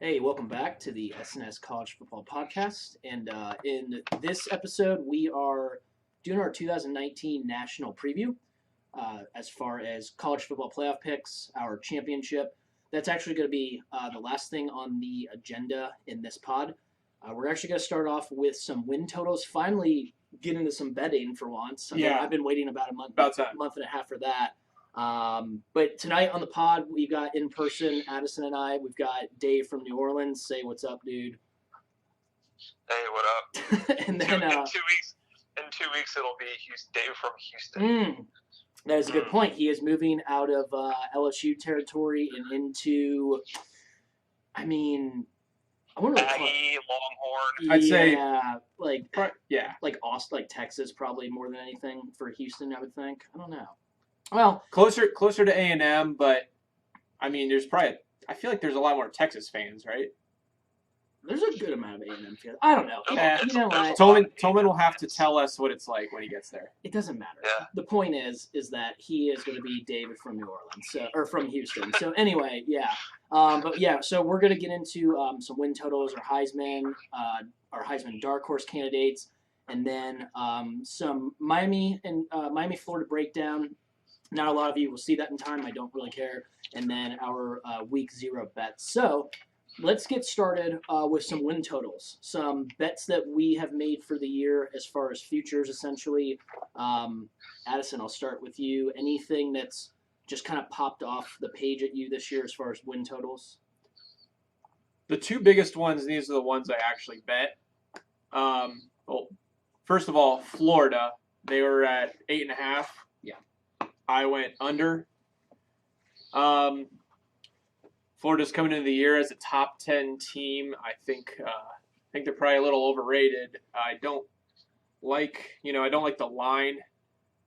Hey, welcome back to the SNS College Football Podcast. And in this episode, we are doing our 2019 national preview as far as college football playoff picks, our championship. That's actually going to be the last thing on the agenda in this pod. We're actually going to start off with some win totals. Finally, get into some betting for once. I've been waiting about a month and a half for that. But tonight on the pod, we got in person Addison and I. We've got Dave from New Orleans. Say what's up, dude. Hey, what up? And then in 2 weeks it'll be Dave from Houston. That is a good point. He is moving out of LSU territory and into, I wonder what Aggie, Longhorn. I'd say like Austin, like Texas, probably more than anything for Houston. I would think. I don't know. Well, closer to A&M, but there's probably I feel like there's a lot more Texas fans, right? There's a good amount of A&M fans. I don't know. You know what? Tolman will have to tell us what it's like when he gets there. It doesn't matter. Yeah. The point is that he is going to be David from New Orleans, or from Houston. So anyway, yeah. So we're going to get into some win totals, our Heisman dark horse candidates, and then some Miami Florida breakdown. Not a lot of you will see that in time. I don't really care. And then our week 0 bets. So let's get started with some win totals. Some bets that we have made for the year as far as futures, essentially. Addison, I'll start with you. Anything that's just kind of popped off the page at you this year as far as win totals? The two biggest ones, these are the ones I actually bet. First of all, Florida. They were at 8.5. I went under. Florida's coming into the year as a top 10 team. I think they're probably a little overrated. I don't like the line.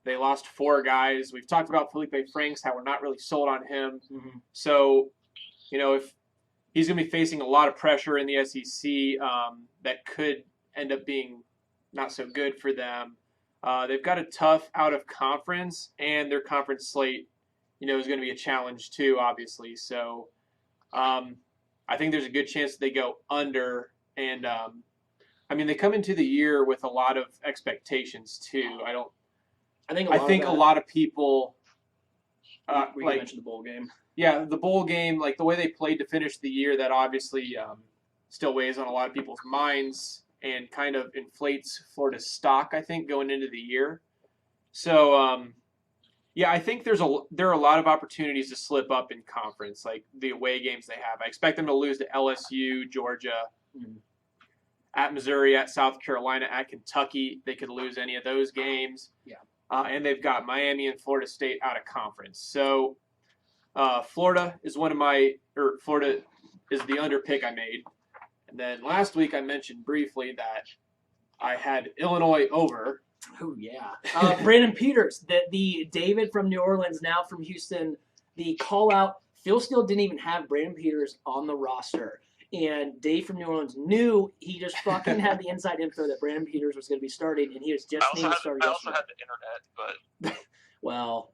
They lost 4 guys. We've talked about Felipe Franks, how we're not really sold on him. Mm-hmm. So, if he's going to be facing a lot of pressure in the SEC, that could end up being not so good for them. They've got a tough out of conference, and their conference slate, is going to be a challenge too, obviously. So, I think there's a good chance that they go under. And they come into the year with a lot of expectations too. I think a lot of people. We mentioned the bowl game. Yeah, the bowl game, like the way they played to finish the year, that obviously still weighs on a lot of people's minds and kind of inflates Florida's stock, I think, going into the year. So, I think there are a lot of opportunities to slip up in conference, like the away games they have. I expect them to lose to LSU, Georgia, at Missouri, at South Carolina, at Kentucky. They could lose any of those games. Yeah. And they've got Miami and Florida State out of conference. So, Florida is Florida is the under pick I made. And then last week I mentioned briefly that I had Illinois over. Oh, yeah. Brandon Peters, the David from New Orleans, now from Houston, the call-out. Phil Steele didn't even have Brandon Peters on the roster. And Dave from New Orleans knew he just fucking had the inside info that Brandon Peters was going to be starting, and he was just named starter. I also had the internet, but... Well,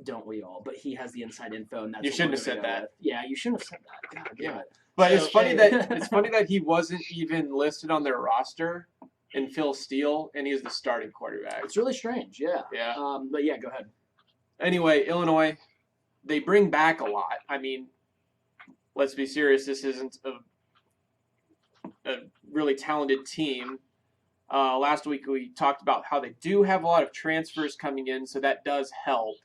don't we all? But he has the inside info, and that's you shouldn't have said that. With. Yeah, you shouldn't have said that. God damn it. But it's funny that he wasn't even listed on their roster in Phil Steele, and he's the starting quarterback. It's really strange, yeah. Yeah. But yeah, go ahead. Anyway, Illinois, they bring back a lot. Let's be serious. This isn't a really talented team. Last week we talked about how they do have a lot of transfers coming in, so that does help.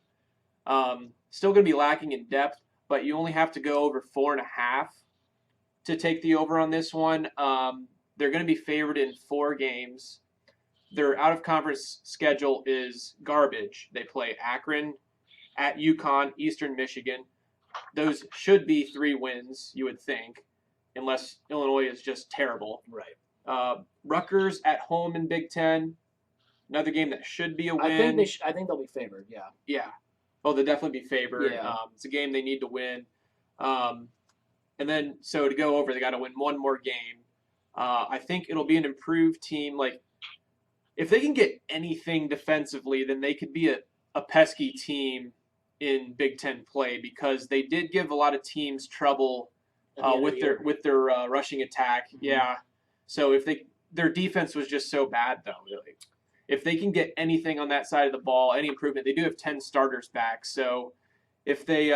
Still going to be lacking in depth, but you only have to go over 4.5 to take the over on this one. They're going to be favored in 4 games. Their out-of-conference schedule is garbage. They play Akron, at UConn, Eastern Michigan. Those should be 3 wins, you would think, unless Illinois is just terrible. Right. Rutgers at home in Big Ten. Another game that should be a win. I think they'll be favored, yeah. Yeah. Oh, they'll definitely be favored. Yeah. It's a game they need to win. And then, so to go over, they got to win 1 more game. I think it'll be an improved team. Like, if they can get anything defensively, then they could be a pesky team in Big Ten play, because they did give a lot of teams trouble at the end of with the their year. with their rushing attack. Mhm. Yeah. So if their defense was just so bad though, really. If they can get anything on that side of the ball, any improvement, they do have 10 starters back. So if they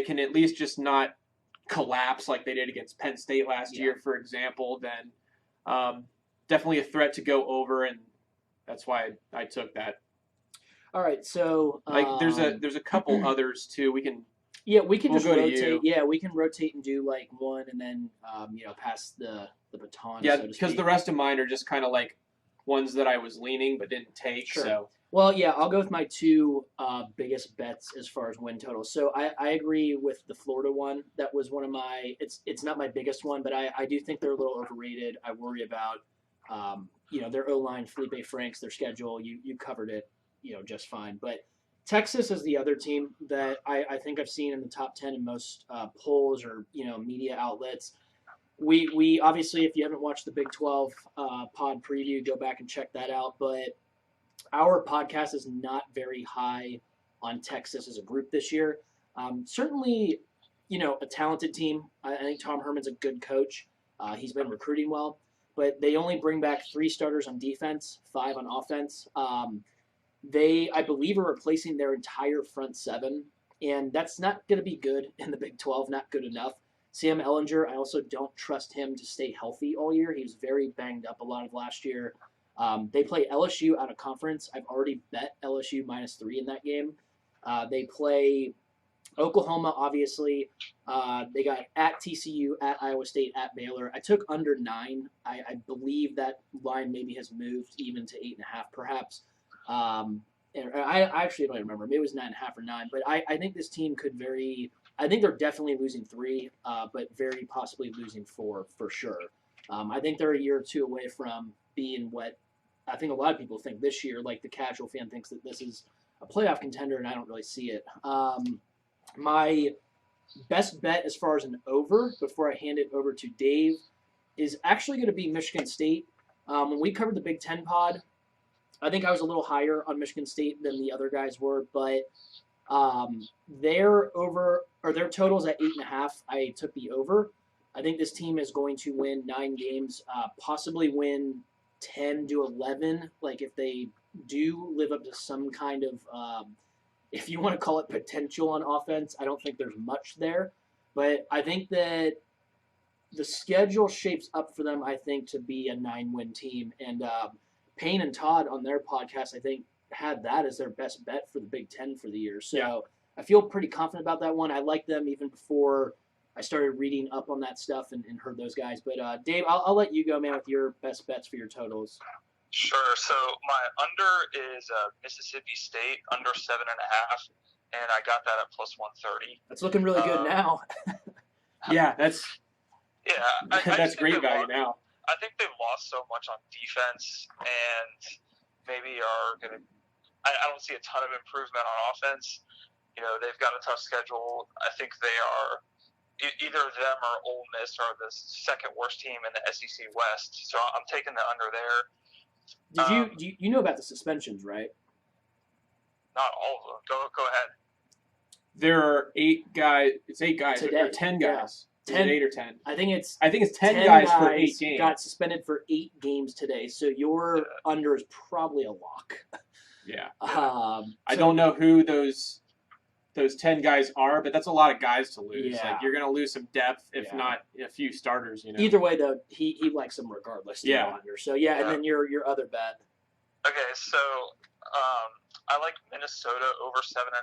can at least just not collapse like they did against Penn State last year, for example, then definitely a threat to go over, and that's why I took that. All right, so there's a couple others too. We can just go to rotate. you. Yeah, we can rotate and do like one, and then pass the baton. Yeah, so because the rest of mine are just kind of like ones that I was leaning but didn't take. Sure. So well, yeah, I'll go with my two biggest bets as far as win totals. So I agree with the Florida one. That was one of my. It's not my biggest one, but I do think they're a little overrated. I worry about their O-line, Felipe Franks, their schedule. You covered it, just fine. But Texas is the other team that I think I've seen in the top 10 in most polls or media outlets. We obviously, if you haven't watched the Big 12 pod preview, go back and check that out. But our podcast is not very high on Texas as a group this year. Certainly, a talented team. I think Tom Herman's a good coach. He's been recruiting well, but they only bring back 3 starters on defense, 5 on offense. They, I believe, are replacing their entire front 7, and that's not going to be good in the Big 12, not good enough. Sam Ehlinger, I also don't trust him to stay healthy all year. He was very banged up a lot of last year. They play LSU out of conference. I've already bet LSU -3 in that game. They play Oklahoma, obviously. They got at TCU, at Iowa State, at Baylor. I took under 9. I believe that line maybe has moved even to 8.5 perhaps. And I actually don't even remember. Maybe it was 9.5 or 9. But I think this team could I think they're definitely losing 3, but very possibly losing 4 for sure. I think they're a year or two away from being what I think a lot of people think this year. Like the casual fan thinks that this is a playoff contender, and I don't really see it. My best bet as far as an over, before I hand it over to Dave, is actually going to be Michigan State. When we covered the Big Ten pod, I think I was a little higher on Michigan State than the other guys were, but their totals at 8.5. I took the over. I think this team is going to win 9 games, possibly win 10 to 11. Like if they do live up to some kind of, if you want to call it potential on offense, I don't think there's much there. But I think that the schedule shapes up for them, I think, to be a 9-win team. And Payne and Todd on their podcast, I think, had that as their best bet for the Big Ten for the year. So I feel pretty confident about that one. I liked them even before I started reading up on that stuff and heard those guys. But Dave, I'll let you go, man, with your best bets for your totals. Sure. So my under is Mississippi State under 7.5, and I got that at +130. That's looking really good now. that's great value now. I think they've lost so much on defense, and maybe are going to. I don't see a ton of improvement on offense. They've got a tough schedule. I think they are. Either them or Ole Miss are the second worst team in the SEC West. So I'm taking the under there. You know about the suspensions, right? Not all of them. Go ahead. There are 8 guys. It's 8 guys. Today. Or 10 guys. Yeah. 10, 8 or 10. I think it's 10 guys for 8 games. Got suspended for 8 games today. So your under is probably a lock. Yeah. I don't know who those 10 guys are, but that's a lot of guys to lose. Yeah. Like you're going to lose some depth, if not a few starters. Either way, though, he likes them regardless. Under. So and then your other bet. Okay, so I like Minnesota over 7.5.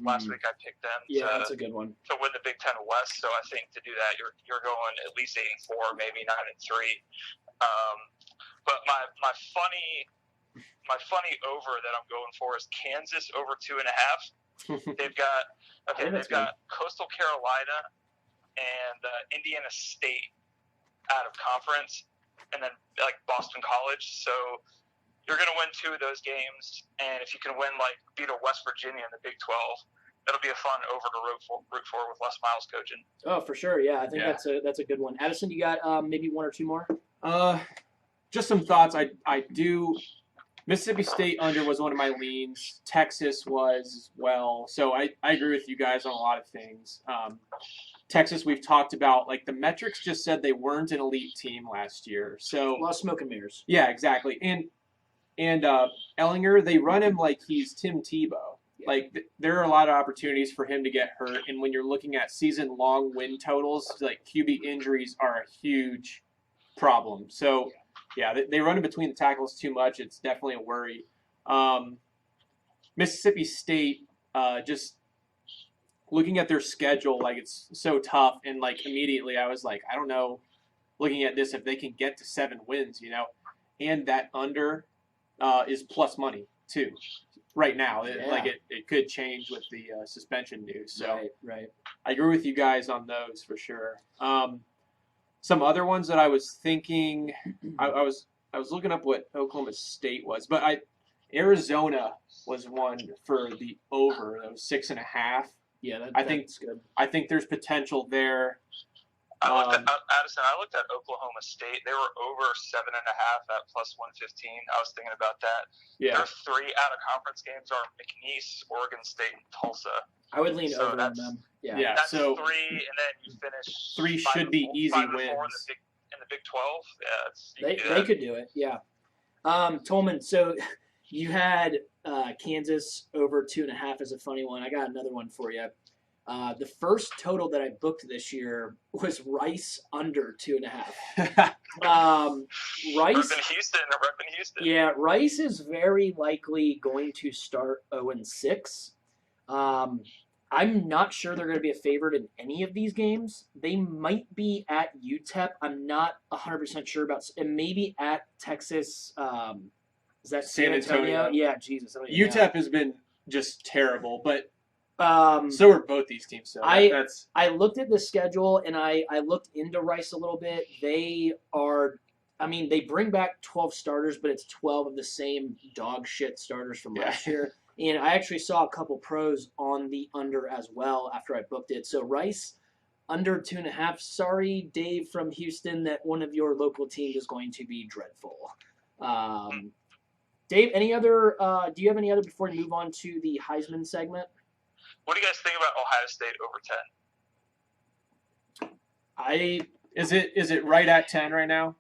Last week I picked them. That's a good one to win the Big Ten West. So I think to do that, you're going at least 8-4, maybe 9-3. But my funny over that I'm going for is Kansas over 2.5. They've got Coastal Carolina and Indiana State out of conference, and then like Boston College. So you're going to win 2 of those games, and if you can beat a West Virginia in the Big 12, that'll be a fun over to root for with Les Miles coaching. Oh, for sure, yeah. I think that's a good one. Addison, you got maybe 1 or 2 more? Just some thoughts. I do. Mississippi State under was one of my leans. Texas was as well. So I agree with you guys on a lot of things. Texas, we've talked about, like, the metrics just said they weren't an elite team last year. So A lot of smoke and mirrors. yeah, exactly. And Ellinger, they run him like he's Tim Tebow. Yeah. Like, there are a lot of opportunities for him to get hurt. And when you're looking at season-long win totals, like, QB injuries are a huge problem. So, yeah, they run in between the tackles too much. It's definitely a worry. Mississippi State, just looking at their schedule, like, it's so tough. And, like, immediately I was like, I don't know, looking at this, if they can get to 7 wins, you know. And that under is plus money, too. Right now, it could change with the suspension news. So right. I agree with you guys on those for sure. Some other ones that I was thinking, I was looking up what Oklahoma State was, but Arizona was one for the over. That was 6.5. Yeah, that's good. I think there's potential there. Addison, I looked at Oklahoma State. They were over 7.5 at plus 115. I was thinking about that. Yeah. Their 3 out-of-conference games are McNeese, Oregon State, and Tulsa. I would lean over on them. Yeah. That's so 3, and then you finish 3 should be easy 5 wins. in the Big 12. Yeah, they could do it. Yeah. Tolman, so you had Kansas over 2.5 as a funny one. I got another one for you. The first total that I booked this year was Rice under 2.5. Rice. Repping Houston. Yeah, Rice is very likely going to start 0-6. I'm not sure they're going to be a favorite in any of these games. They might be at UTEP. I'm not 100% sure about. And maybe at Texas. Is that San Antonio? Yeah, Jesus. UTEP has been just terrible, but. So are both these teams. So I looked at the schedule and I looked into Rice a little bit. They bring back 12 starters, but it's 12 of the same dog shit starters from last year. And I actually saw a couple pros on the under as well after I booked it. So Rice under 2.5. Sorry, Dave from Houston, that one of your local teams is going to be dreadful. Dave, any other? Do you have any other before we move on to the Heisman segment? What do you guys think about Ohio State over 10? Is it right at 10 right now?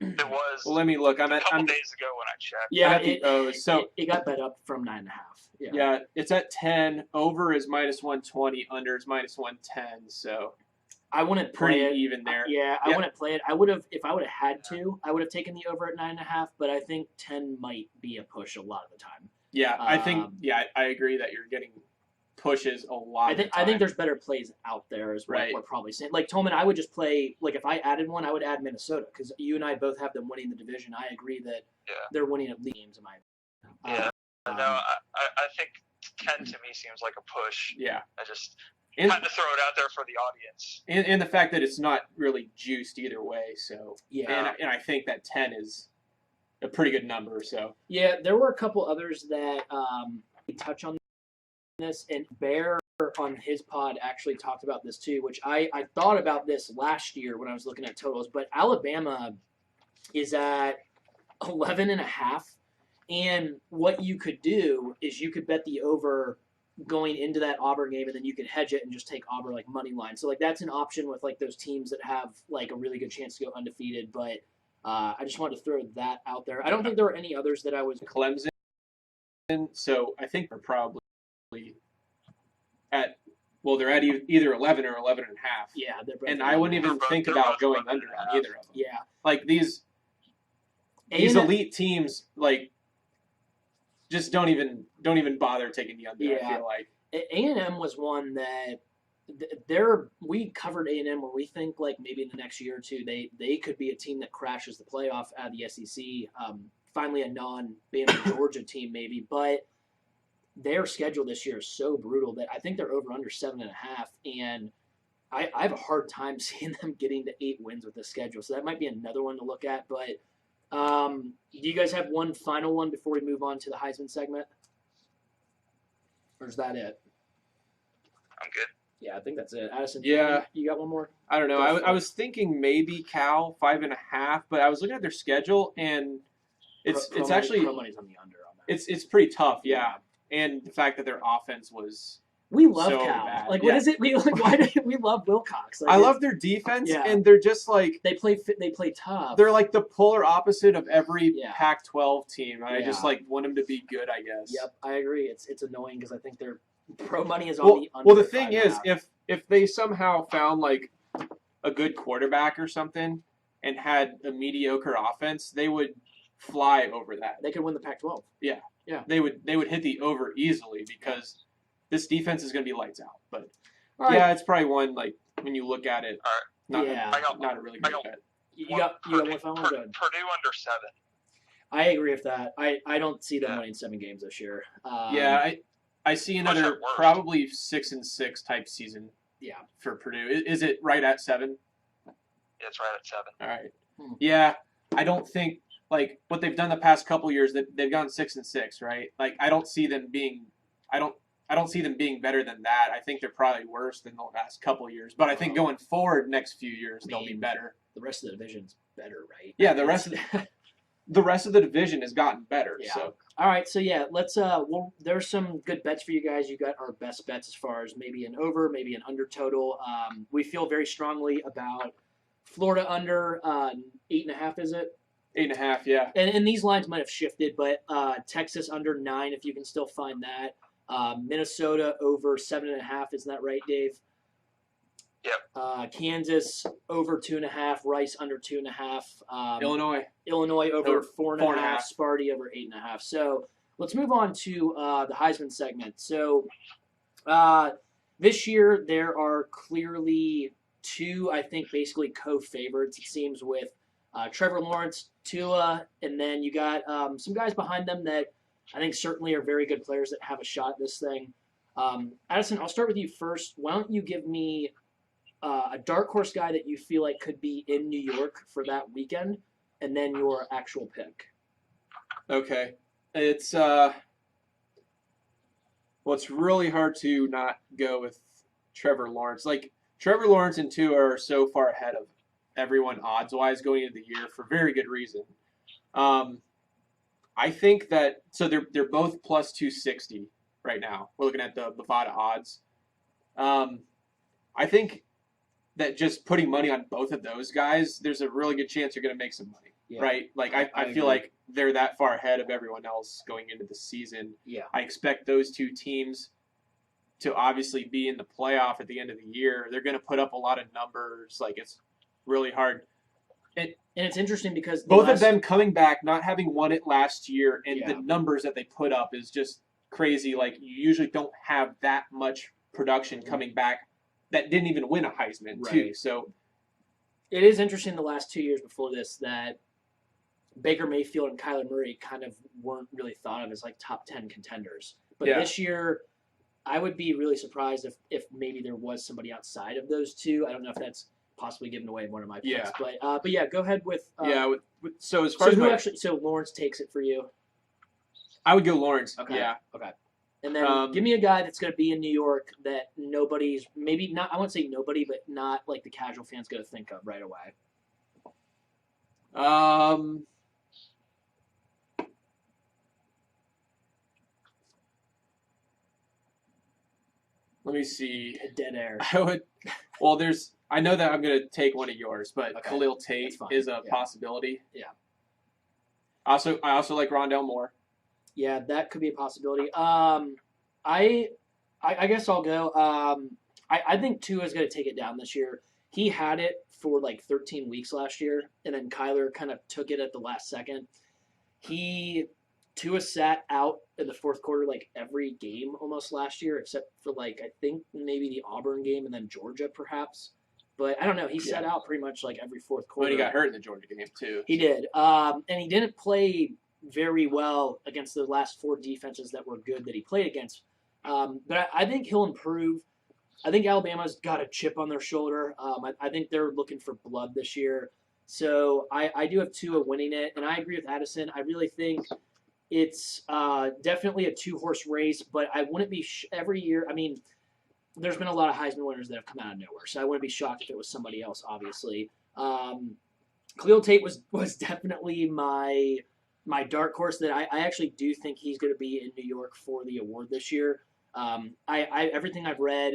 It was. Well, let me look. A couple days ago when I checked. Yeah, it got bet up from 9.5. Yeah, it's at 10. Over is minus 120. Under is minus 110. So I wouldn't play pretty it. even there. Yeah, I wouldn't play it. I would have if I would have had to. I would have taken the over at 9.5. But I think 10 might be a push a lot of the time. Yeah, I think. Yeah, I agree that you're getting pushes a lot. I think there's better plays out there, is what we're probably saying. Like Tolman, I would just play. Like if I added one, I would add Minnesota because you and I both have them winning the division. I agree that they're winning at least games in my opinion. I think 10 to me seems like a push. Yeah, I just kind of throw it out there for the audience. And the fact that it's not really juiced either way. So yeah, and I think that 10 is a pretty good number. So yeah, there were a couple others that we touch on this, and Bear on his pod actually talked about this too, which I thought about this last year when I was looking at totals, but Alabama is at 11.5, and what you could do is you could bet the over going into that Auburn game, and then you could hedge it and just take Auburn like money line. So like that's an option with like those teams that have like a really good chance to go undefeated, but I just wanted to throw that out there. I don't think there were any others that I was Clemson, so I think they're probably at they're at either 11 or 11.5. Yeah, and I wouldn't even think about going under on either of them. Yeah, like these elite teams, like just don't even bother taking the under. I feel like A&M was one that we covered A&M where we think like maybe in the next year or two they could be a team that crashes the playoff out of the SEC. Finally, a non-Bama Georgia team maybe, but their schedule this year is so brutal that I think they're over under 7.5, and I have a hard time seeing them getting to 8 wins with this schedule. So that might be another one to look at. But do you guys have one final one before we move on to the Heisman segment? Or is that it? I'm good. Yeah, I think that's it. Addison, yeah, you got one more? I don't know. I was thinking maybe Cal 5.5, but I was looking at their schedule and it's actually pro money's on the under on that. It's pretty tough. Yeah. And the fact that their offense was We love so Cal. bad. Like, Yeah. what is it? Why do we love Wilcox? Like, I love their defense, Yeah. and they're just like they play tough. they're like the polar opposite of every Yeah. Pac-12 team. I just Yeah. like want them to be good, I guess. Yep, I agree. It's annoying because I think their pro money is on Well, the under. well, the thing 5.5. is, if they somehow found like a good quarterback or something and had a mediocre offense, they would fly over that. they could win the Pac-12. They would hit the over easily because this defense is going to be lights out. But All right. yeah, it's probably one like when you look at it, not Yeah. not a really good bet. You got one final one? Go ahead. Purdue under 7. I agree with that. I don't see them winning 7 games this year. Yeah, I see another at worst? probably 6-6 type season. Yeah. For Purdue, is it right at 7? Yeah, it's right at 7. All right. Hmm. Yeah, I don't think like what they've done the past couple years that they've gone 6-6, right? Like I don't see them being I don't see them being better than that. I think they're probably worse than the last couple years. But I think going forward next few years they'll be better. The rest of the division's better, right? Yeah, the rest of the division has gotten better. Yeah. So All right, so yeah, let's there's some good bets for you guys. You got our best bets as far as maybe an over, maybe an under total. We feel very strongly about Florida under 8.5, is it? 8.5, yeah. And these lines might have shifted, but Texas under 9, if you can still find that. Minnesota over 7.5, isn't that right, Dave? Yep. Kansas over 2.5, Rice under 2.5. Illinois over Over 4.5, Sparty over 8.5. So let's move on to the Heisman segment. So this year there are clearly 2, I think, basically co-favorites. It seems with Trevor Lawrence, Tua, and then you got some guys behind them that I think certainly are very good players that have a shot at this thing. Addison, I'll start with you first. Why don't you give me a dark horse guy that you feel like could be in New York for that weekend, and then your actual pick. Okay. It's well, it's really hard to not go with Trevor Lawrence. Like Trevor Lawrence and Tua are so far ahead of everyone odds-wise going into the year for very good reason. I think that so they're both plus 260 right now. We're looking at the Bovada odds. I think that just putting money on both of those guys, there's a really good chance you're going to make some money, right? Like I feel like they're that far ahead of everyone else going into the season. Yeah. I expect those two teams to obviously be in the playoff at the end of the year. They're going to put up a lot of numbers. Like it's really hard. And it's interesting because Both of them coming back, not having won it last year, and Yeah. the numbers that they put up is just crazy. Like you usually don't have that much production coming back that didn't even win a Heisman too. Right. So it is interesting the last 2 years before this that Baker Mayfield and Kyler Murray kind of weren't really thought of as like top 10 contenders. But Yeah. this year, I would be really surprised if maybe there was somebody outside of those two. I don't know if that's possibly giving away one of my picks. Yeah. But yeah, go ahead with so as far so as so Lawrence takes it for you. I would go Lawrence. Okay. Yeah. Okay. And then give me a guy that's going to be in New York that nobody's maybe not. I won't say nobody, but not like the casual fan's going to think of right away. Let me see. Dead air. I know that I'm going to take one of yours, but Okay. Khalil Tate That's fine. is a Yeah. possibility. Yeah. I also like Rondell Moore. Yeah, that could be a possibility. I guess I'll go. I think Tua is going to take it down this year. He had it for like 13 weeks last year, and then Kyler kind of took it at the last second. Tua sat out in the fourth quarter like every game almost last year, except for like I think maybe the Auburn game and then Georgia perhaps. But I don't know. He sat out pretty much like every fourth quarter. But he got hurt in the Georgia game too. He did. And he didn't play very well against the last 4 defenses that were good that he played against. But I think he'll improve. I think Alabama's got a chip on their shoulder. I think they're looking for blood this year. So I do have Tua winning it. And I agree with Addison. I really think it's definitely a 2-horse race, but I wouldn't be every year. I mean, there's been a lot of Heisman winners that have come out of nowhere, so I wouldn't be shocked if it was somebody else, obviously. Khalil Tate was definitely my dark horse that I actually do think he's going to be in New York for the award this year. Everything I've read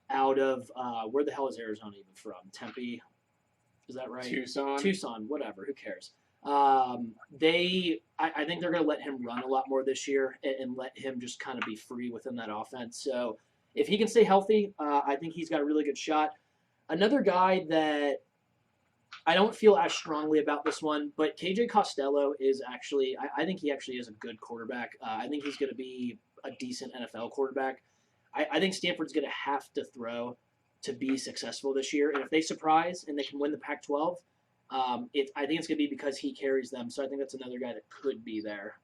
out of where the hell is Arizona even from? Tempe, is that right? Tucson, whatever. Who cares? I think they're going to let him run a lot more this year and let him just kind of be free within that offense. So if he can stay healthy, I think he's got a really good shot. Another guy that I don't feel as strongly about this one, but KJ Costello is actually, I think he actually is a good quarterback. I think he's going to be a decent NFL quarterback. I think Stanford's going to have to throw to be successful this year. And if they surprise and they can win the Pac-12, I think it's going to be because he carries them. So I think that's another guy that could be there.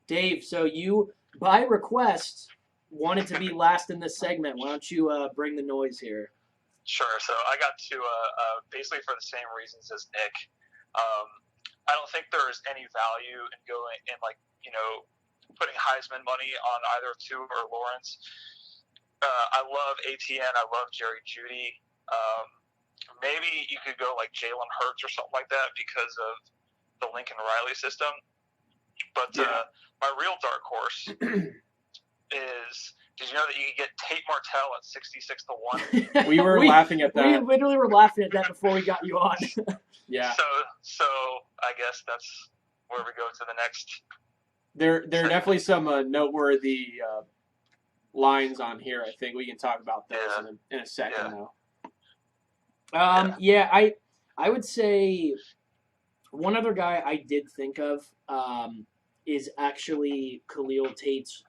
Dave, so you, by request, wanted to be last in this segment. Why don't you bring the noise here? Sure. So I got to basically for the same reasons as Nick. I don't think there's any value in going in putting Heisman money on either Tua or Lawrence. I love ATN. I love Jerry Jeudy. Maybe you could go like Jalen Hurts or something like that because of the Lincoln Riley system. But my real dark horse is, did you know that you could get Tate Martell at 66-1? We were laughing at that. We literally were laughing at that before we got you on. Yeah. So I guess that's where we go to the next. There are definitely some noteworthy lines on here. I think we can talk about those in a second, though. I would say one other guy I did think of is actually Khalil Tate's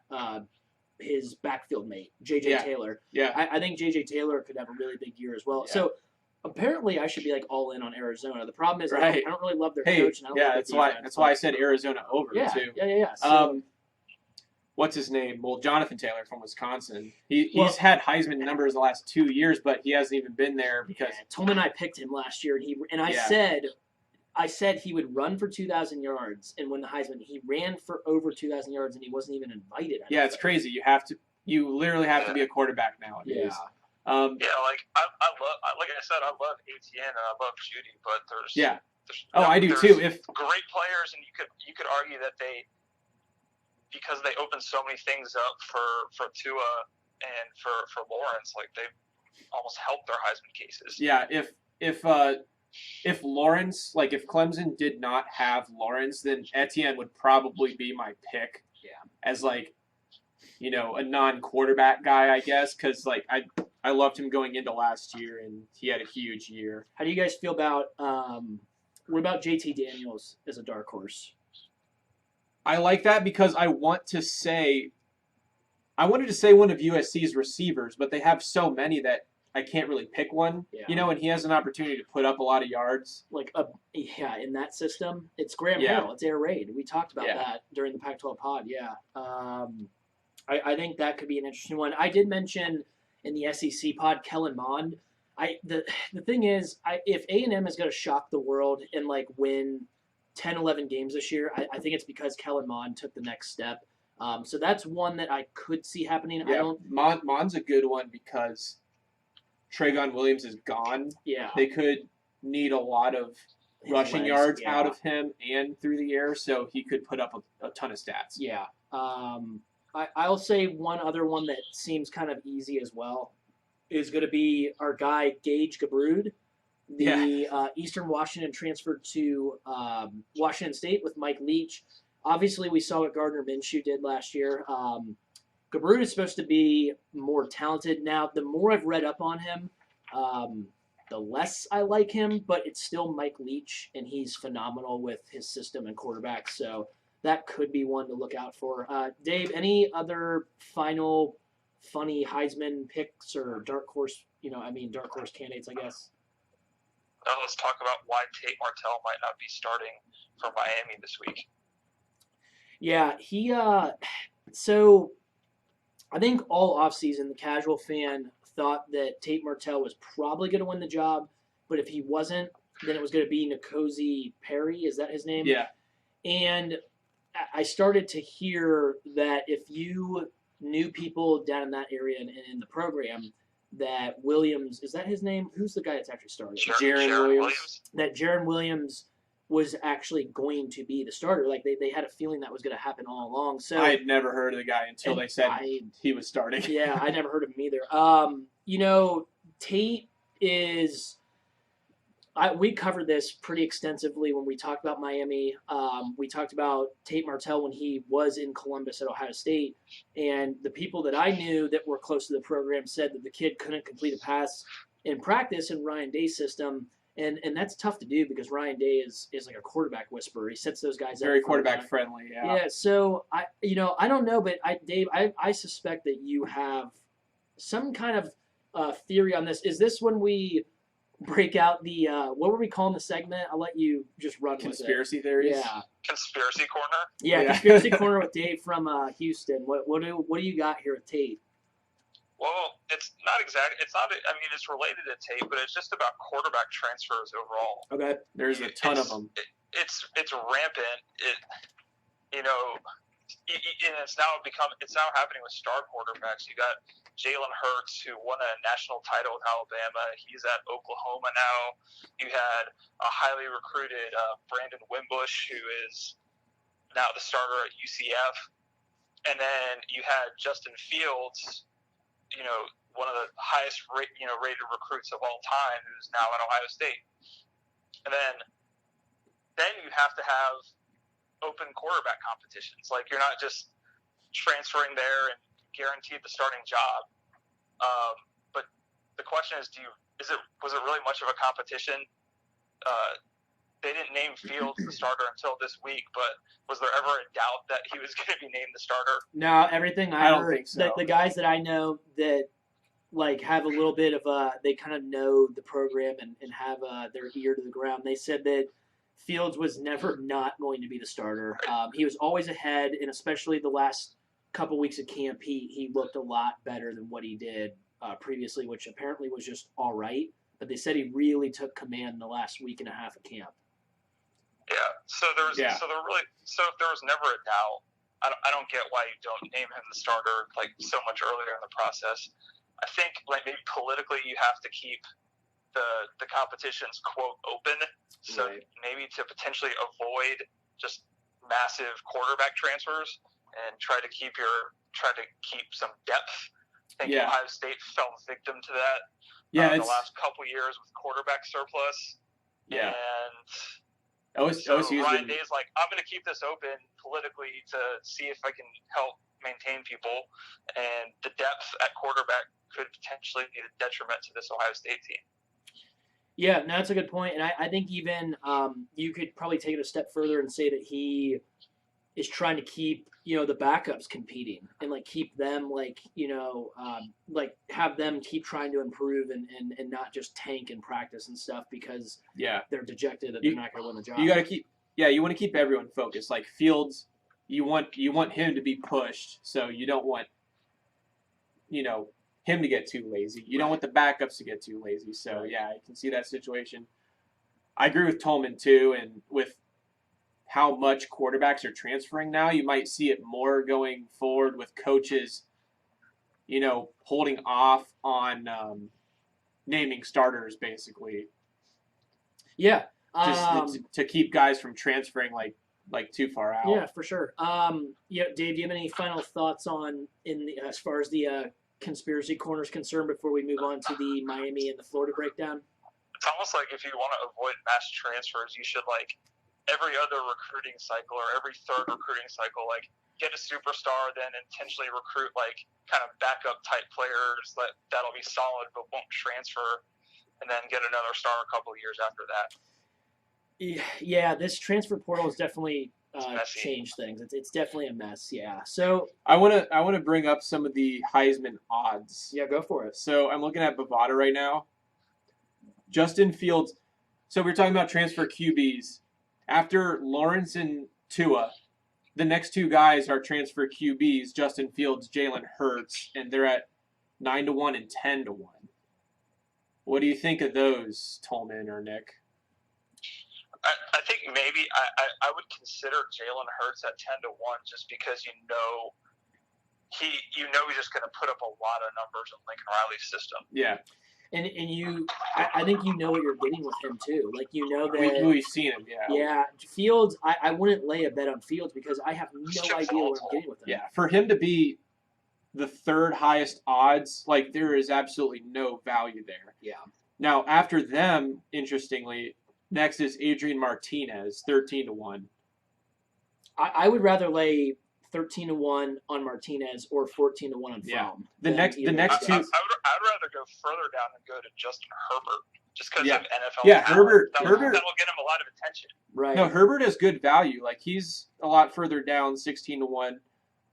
his backfield mate, J.J. Taylor. Yeah. I think J.J. Taylor could have a really big year as well. Yeah. So apparently I should be like all in on Arizona. The problem is I don't really love their coach. And I don't love their defense. That's why I said Arizona over too. Yeah. So, what's his name? Well, Jonathan Taylor from Wisconsin. He's had Heisman numbers the last 2 years, but he hasn't even been there because Tolman and I picked him last year, and I said he would run for 2,000 yards and win the Heisman. He ran for over 2,000 yards, and he wasn't even invited. Yeah, it's crazy. You literally have to be a quarterback nowadays. I love ATN and I love Jeudy, but I do too. If great players, and you could argue that because they opened so many things up for Tua and for Lawrence, like they've almost helped their Heisman cases. Yeah, if Lawrence, like if Clemson did not have Lawrence, then Etienne would probably be my pick. Yeah. As a non-quarterback guy, I guess, because I loved him going into last year, and he had a huge year. How do you guys feel about what about JT Daniels as a dark horse? I like that because I wanted to say one of USC's receivers, but they have so many that I can't really pick one, and he has an opportunity to put up a lot of yards. In that system, it's Graham Harrell, it's air raid. We talked about that during the Pac-12 pod, I think that could be an interesting one. I did mention in the SEC pod, Kellen Mond. The thing is, if A&M is going to shock the world and win 10, 11 games this year, I think it's because Kellen Mond took the next step. So that's one that I could see happening. Yeah, Mond's a good one because Trayvon Williams is gone. Yeah. They could need a lot of rushing yards out of him and through the air, so he could put up a ton of stats. Yeah. I'll say one other one that seems kind of easy as well is going to be our guy Gage Gabrud. Eastern Washington transferred to Washington State with Mike Leach. Obviously, we saw what Gardner Minshew did last year. Gabrud is supposed to be more talented. Now, the more I've read up on him, the less I like him, but it's still Mike Leach, and he's phenomenal with his system and quarterback. So that could be one to look out for. Dave, any other final funny Heisman picks or dark horse candidates, I guess? Let's talk about why Tate Martell might not be starting for Miami this week. Yeah, so I think all offseason the casual fan thought that Tate Martell was probably going to win the job, but if he wasn't, then it was going to be N'Kosi Perry. Is that his name? Yeah. And I started to hear that if you knew people down in that area and in the program, that Williams, is that his name? Who's the guy that's actually started? Jaron Williams. That Jaron Williams was actually going to be the starter. Like they had a feeling that was going to happen all along. So I had never heard of the guy until they said he was starting. Yeah, I never heard of him either. Tate is. We covered this pretty extensively when we talked about Miami. We talked about Tate Martell when he was in Columbus at Ohio State, and the people that I knew that were close to the program said that the kid couldn't complete a pass in practice in Ryan Day's system, and that's tough to do because Ryan Day is like a quarterback whisperer. He sets those guys very up. quarterback friendly. Yeah. Yeah. So I don't know, but Dave, I suspect that you have some kind of theory on this. Is this when we break out the what were we calling the segment? I'll let you just run conspiracy with it. theories. Yeah, Conspiracy corner. Yeah, conspiracy corner with Dave from Houston. What do you got here with Tate? Well, it's not exact. It's not. I mean, it's related to Tate, but it's just about quarterback transfers overall. Okay, there's a ton of them. It's rampant. And it's now happening with star quarterbacks. You got Jalen Hurts, who won a national title with Alabama. He's at Oklahoma now. You had a highly recruited Brandon Wimbush, who is now the starter at UCF. And then you had Justin Fields, one of the highest rated recruits of all time, who's now at Ohio State. And then you have to have open quarterback competitions. Like, you're not just transferring there and guaranteed the starting job. But the question is, was it really much of a competition? They didn't name Fields the starter until this week, but was there ever a doubt that he was going to be named the starter? No, everything I don't heard, think so. The guys that I know that have a little bit of they kind of know the program and have their ear to the ground. They said that Fields was never not going to be the starter. He was always ahead, and especially the last couple weeks of camp, he looked a lot better than what he did previously, which apparently was just all right. But they said he really took command in the last week and a half of camp. Yeah. So if there was never a doubt, I don't get why you don't name him the starter so much earlier in the process. I think maybe politically you have to keep the competitions quote open, so right. Maybe to potentially avoid just massive quarterback transfers and try to keep some depth. I think Ohio State fell victim to that the last couple years with quarterback surplus. Yeah. And Ryan Day's like, I'm going to keep this open politically to see if I can help maintain people, and the depth at quarterback could potentially be a detriment to this Ohio State team. Yeah, no, that's a good point. And I think even you could probably take it a step further and say that he is trying to keep, the backups competing and keep them have them keep trying to improve and not just tank in practice and stuff because they're dejected that they're not going to win the job. You got to keep you want to keep everyone focused. Like Fields, you want him to be pushed, so you don't want him to get too lazy. You don't want the backups to get too lazy. So I can see that situation. I agree with Tolman too, and with how much quarterbacks are transferring now, you might see it more going forward with coaches, holding off on naming starters, basically. Yeah. Just to keep guys from transferring like too far out. Yeah, for sure. Dave, do you have any final thoughts on as far as the conspiracy corner is concerned before we move on to the Miami and the Florida breakdown? It's almost like if you want to avoid mass transfers, you should every other recruiting cycle or every third recruiting cycle, get a superstar, then intentionally recruit kind of backup type players that'll be solid but won't transfer, and then get another star a couple of years after that. Yeah, this transfer portal has definitely changed things. It's definitely a mess. Yeah. So I want to bring up some of the Heisman odds. Yeah, go for it. So I'm looking at Bovada right now. Justin Fields. So we're talking about transfer QBs. After Lawrence and Tua, the next two guys are transfer QBs, Justin Fields, Jalen Hurts, and they're at 9-1 and 10-1. What do you think of those, Tolman or Nick? I think maybe I would consider Jalen Hurts at 10-1 just because he's just going to put up a lot of numbers in Lincoln Riley's system. Yeah. And I think you know what you're getting with him too. Like you know that We've seen him, yeah. Yeah, Fields. I wouldn't lay a bet on Fields because I have no idea what I'm getting with him. Yeah, for him to be the third highest odds, like there is absolutely no value there. Yeah. Now after them, interestingly, next is Adrian Martinez, 13-1. I would rather lay 13-1 on Martinez or 14-1 on Fromm. Yeah. The next two. I'd rather go further down and go to Justin Herbert, just because of NFL. Yeah, power. Herbert. That'll get him a lot of attention. Right. No, Herbert has good value. Like he's a lot further down, 16-1.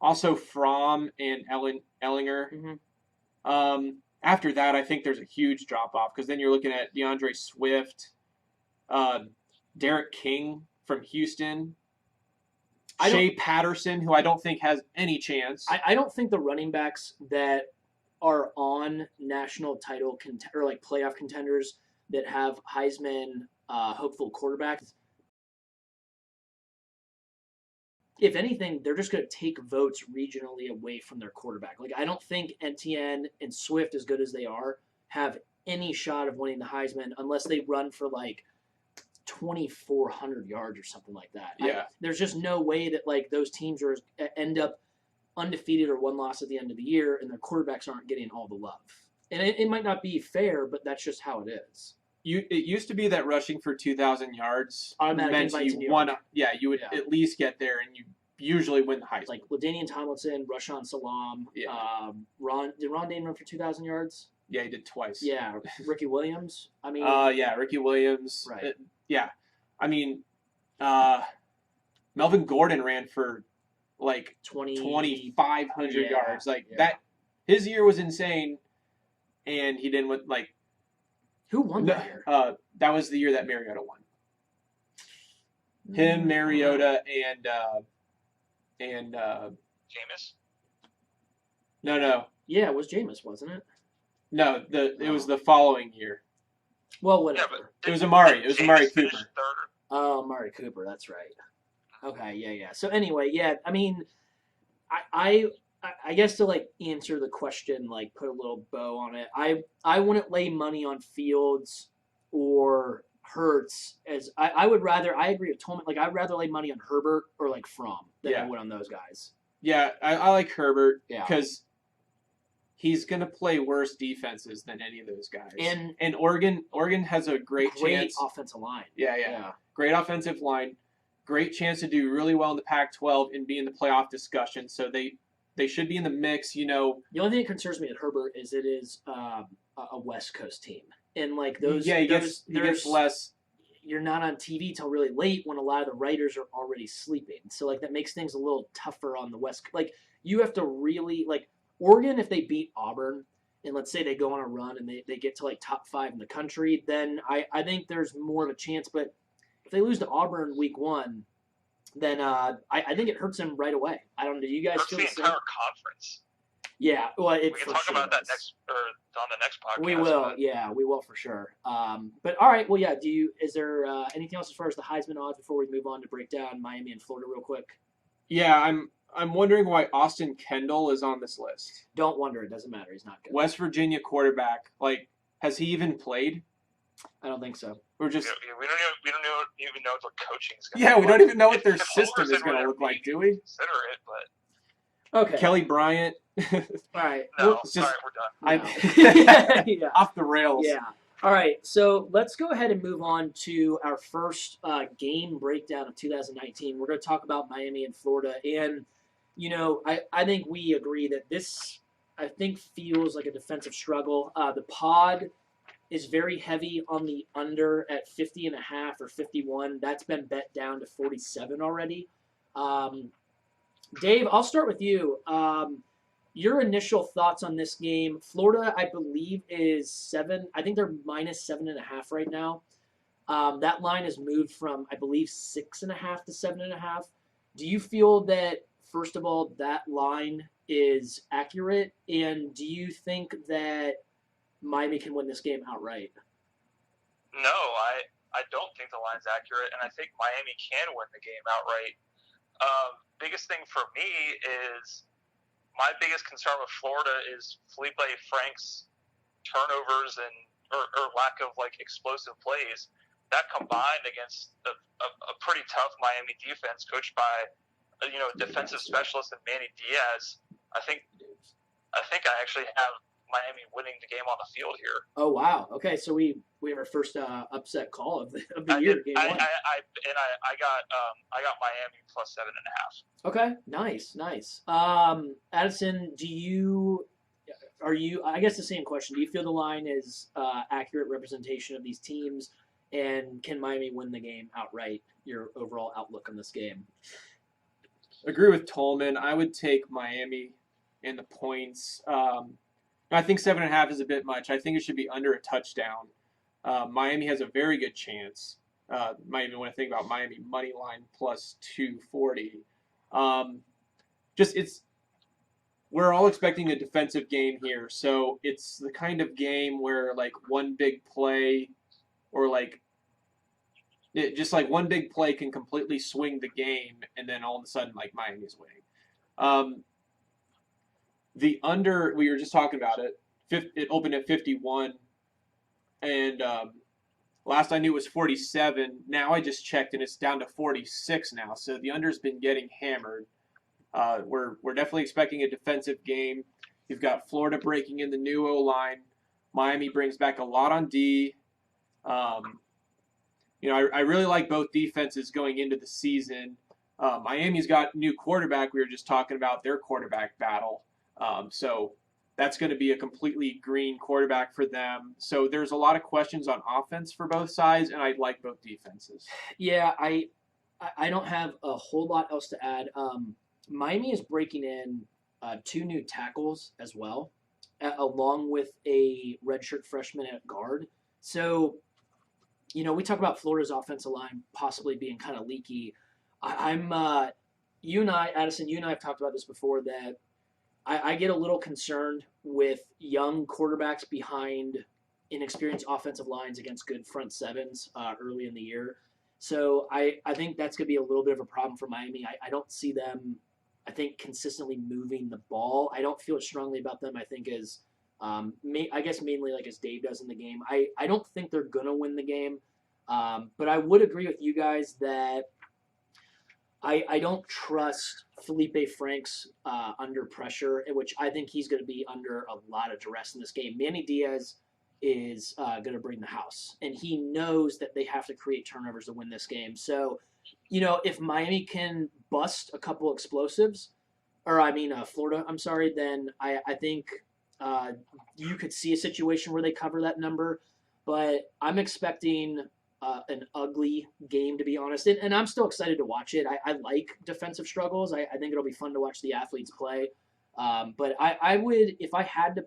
Also Fromm and Ellinger. Mm-hmm. After that, I think there's a huge drop off because then you're looking at DeAndre Swift, Derek King from Houston. Shea Patterson, who I don't think has any chance. I don't think the running backs that are on national title or like playoff contenders that have Heisman hopeful quarterbacks, if anything, they're just going to take votes regionally away from their quarterback. Like I don't think Etienne and Swift, as good as they are, have any shot of winning the Heisman unless they run for like 2,400 yards or something like that. Yeah. There's just no way that like those teams end up undefeated or one loss at the end of the year and their quarterbacks aren't getting all the love. And it might not be fair, but that's just how it is. It used to be that rushing for 2,000 yards meant you won. Yeah, you would at least get there, and you usually win the Heisman. Like LaDainian Tomlinson, Rashawn Salam, did Ron Dane run for 2,000 yards? Yeah, he did twice. Yeah, Ricky Williams. I mean, Ricky Williams. Right. I mean, Melvin Gordon ran for like 2,500 yards. Like that, his year was insane, and he didn't win. Like, who won that year? That was the year that Mariota won. Him, Mariota, and Jameis. No. Yeah, it was Jameis, wasn't it? No, it was the following year. Well, whatever. Yeah, it was Amari. It was Amari Cooper. Oh, Amari Cooper. That's right. Okay. Yeah. So anyway, yeah. I mean, I guess to like answer the question, like put a little bow on it. I wouldn't lay money on Fields or Hurts as I would rather. I agree with Tolman. Like I'd rather lay money on Herbert or like Fromm than I would on those guys. Yeah, I like Herbert because he's going to play worse defenses than any of those guys. And Oregon has a great chance. Offensive line. Yeah. Great offensive line. Great chance to do really well in the Pac-12 and be in the playoff discussion. So they should be in the mix, you know. The only thing that concerns me at Herbert is it is a West Coast team. And like those he gets less. You're not on TV till really late when a lot of the writers are already sleeping. So like that makes things a little tougher on the West. Like you have to really like Oregon, if they beat Auburn, and let's say they go on a run and they get to like top 5 in the country, then I think there's more of a chance. But if they lose to Auburn week 1, then I think it hurts them right away. I don't know. Do you guys feel the the same? entire conference. Yeah, well, we can talk about that on the next podcast. We will, we will for sure. But all right, well, yeah. Is there anything else as far as the Heisman odds before we move on to break down Miami and Florida real quick? Yeah, I'm wondering why Austin Kendall is on this list. Don't wonder. It doesn't matter. He's not good. West Virginia quarterback. Like, has he even played? I don't think so. We're just we don't even know what their coaching is going to look like. We don't even know what their system is going to look like, do we? Consider it, but okay. Kelly Bryant. All right. No, it's just, we're done. Yeah. Off the rails. Yeah. All right. So let's go ahead and move on to our first game breakdown of 2019. We're going to talk about Miami and Florida. And, you know, I think we agree that this, I think, feels like a defensive struggle. The pod is very heavy on the under at 50.5 or 51. That's been bet down to 47 already. Dave, I'll start with you. Your initial thoughts on this game. Florida, I believe, is 7. I think they're minus 7.5 right now. That line has moved from, I believe, 6.5 to 7.5. Do you feel that, first of all, that line is accurate? And do you think that Miami can win this game outright? No, I don't think the line's accurate, and I think Miami can win the game outright. Biggest thing for me is my biggest concern with Florida is Felipe Frank's turnovers and or lack of like explosive plays. That combined against a pretty tough Miami defense coached by defensive specialist in Manny Diaz, I think I actually have Miami winning the game on the field here. Oh wow. Okay, so we have our first upset call of the year. Game one. I got Miami plus 7.5. Okay, nice. Addison, are you? I guess the same question. Do you feel the line is accurate representation of these teams, and can Miami win the game outright? Your overall outlook on this game? Agree with Tolman. I would take Miami in the points. I think 7.5 is a bit much. I think it should be under a touchdown. Miami has a very good chance. Might even want to think about Miami money line plus 240. We're all expecting a defensive game here, so it's the kind of game where like one big play, or like one big play can completely swing the game, and then all of a sudden like Miami's winning. The under, we were just talking about it. It opened at 51, and last I knew it was 47. Now I just checked, and it's down to 46 now. So the under's been getting hammered. We're definitely expecting a defensive game. You've got Florida breaking in the new O-line. Miami brings back a lot on D. I really like both defenses going into the season. Miami's got new quarterback. We were just talking about their quarterback battle. So that's going to be a completely green quarterback for them. So there's a lot of questions on offense for both sides, and I like both defenses. Yeah, I don't have a whole lot else to add. Miami is breaking in 2 new tackles as well, along with a redshirt freshman at guard. So, we talk about Florida's offensive line possibly being kind of leaky. Addison, you and I have talked about this before, that I get a little concerned with young quarterbacks behind inexperienced offensive lines against good front sevens early in the year. So I think that's going to be a little bit of a problem for Miami. I don't see them, I think, consistently moving the ball. I don't feel as strongly about them, I think, as I guess mainly like as Dave does in the game. I don't think they're going to win the game, but I would agree with you guys that I don't trust Felipe Franks under pressure, which I think he's going to be under a lot of duress in this game. Manny Diaz is going to bring the house, and he knows that they have to create turnovers to win this game. So, if Miami can bust a couple explosives, Florida, then I think you could see a situation where they cover that number. But I'm expecting an ugly game, to be honest. And I'm still excited to watch it. I like defensive struggles. I think it'll be fun to watch the athletes play. But I would, if I had to,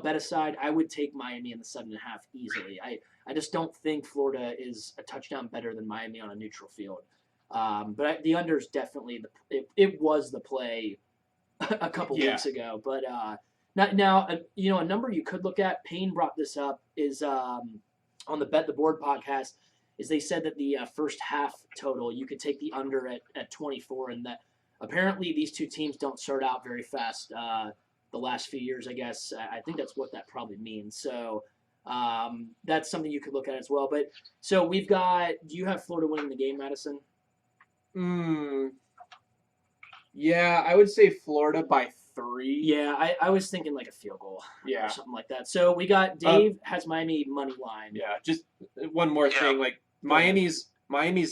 bet aside, I would take Miami in the 7.5 easily. I just don't think Florida is a touchdown better than Miami on a neutral field. But the under is definitely it was the play a couple weeks ago. But now, a number you could look at, Payne brought this up, is on the Bet the Board podcast, is they said that the first half total, you could take the under at 24, and that apparently these two teams don't start out very fast the last few years, I guess. I think that's what that probably means. So that's something you could look at as well. But so do you have Florida winning the game, Addison? Yeah, I would say Florida by 3. Yeah, I was thinking like a field goal or something like that. So we got Dave has Miami money line. Yeah, just one more thing. Like Miami's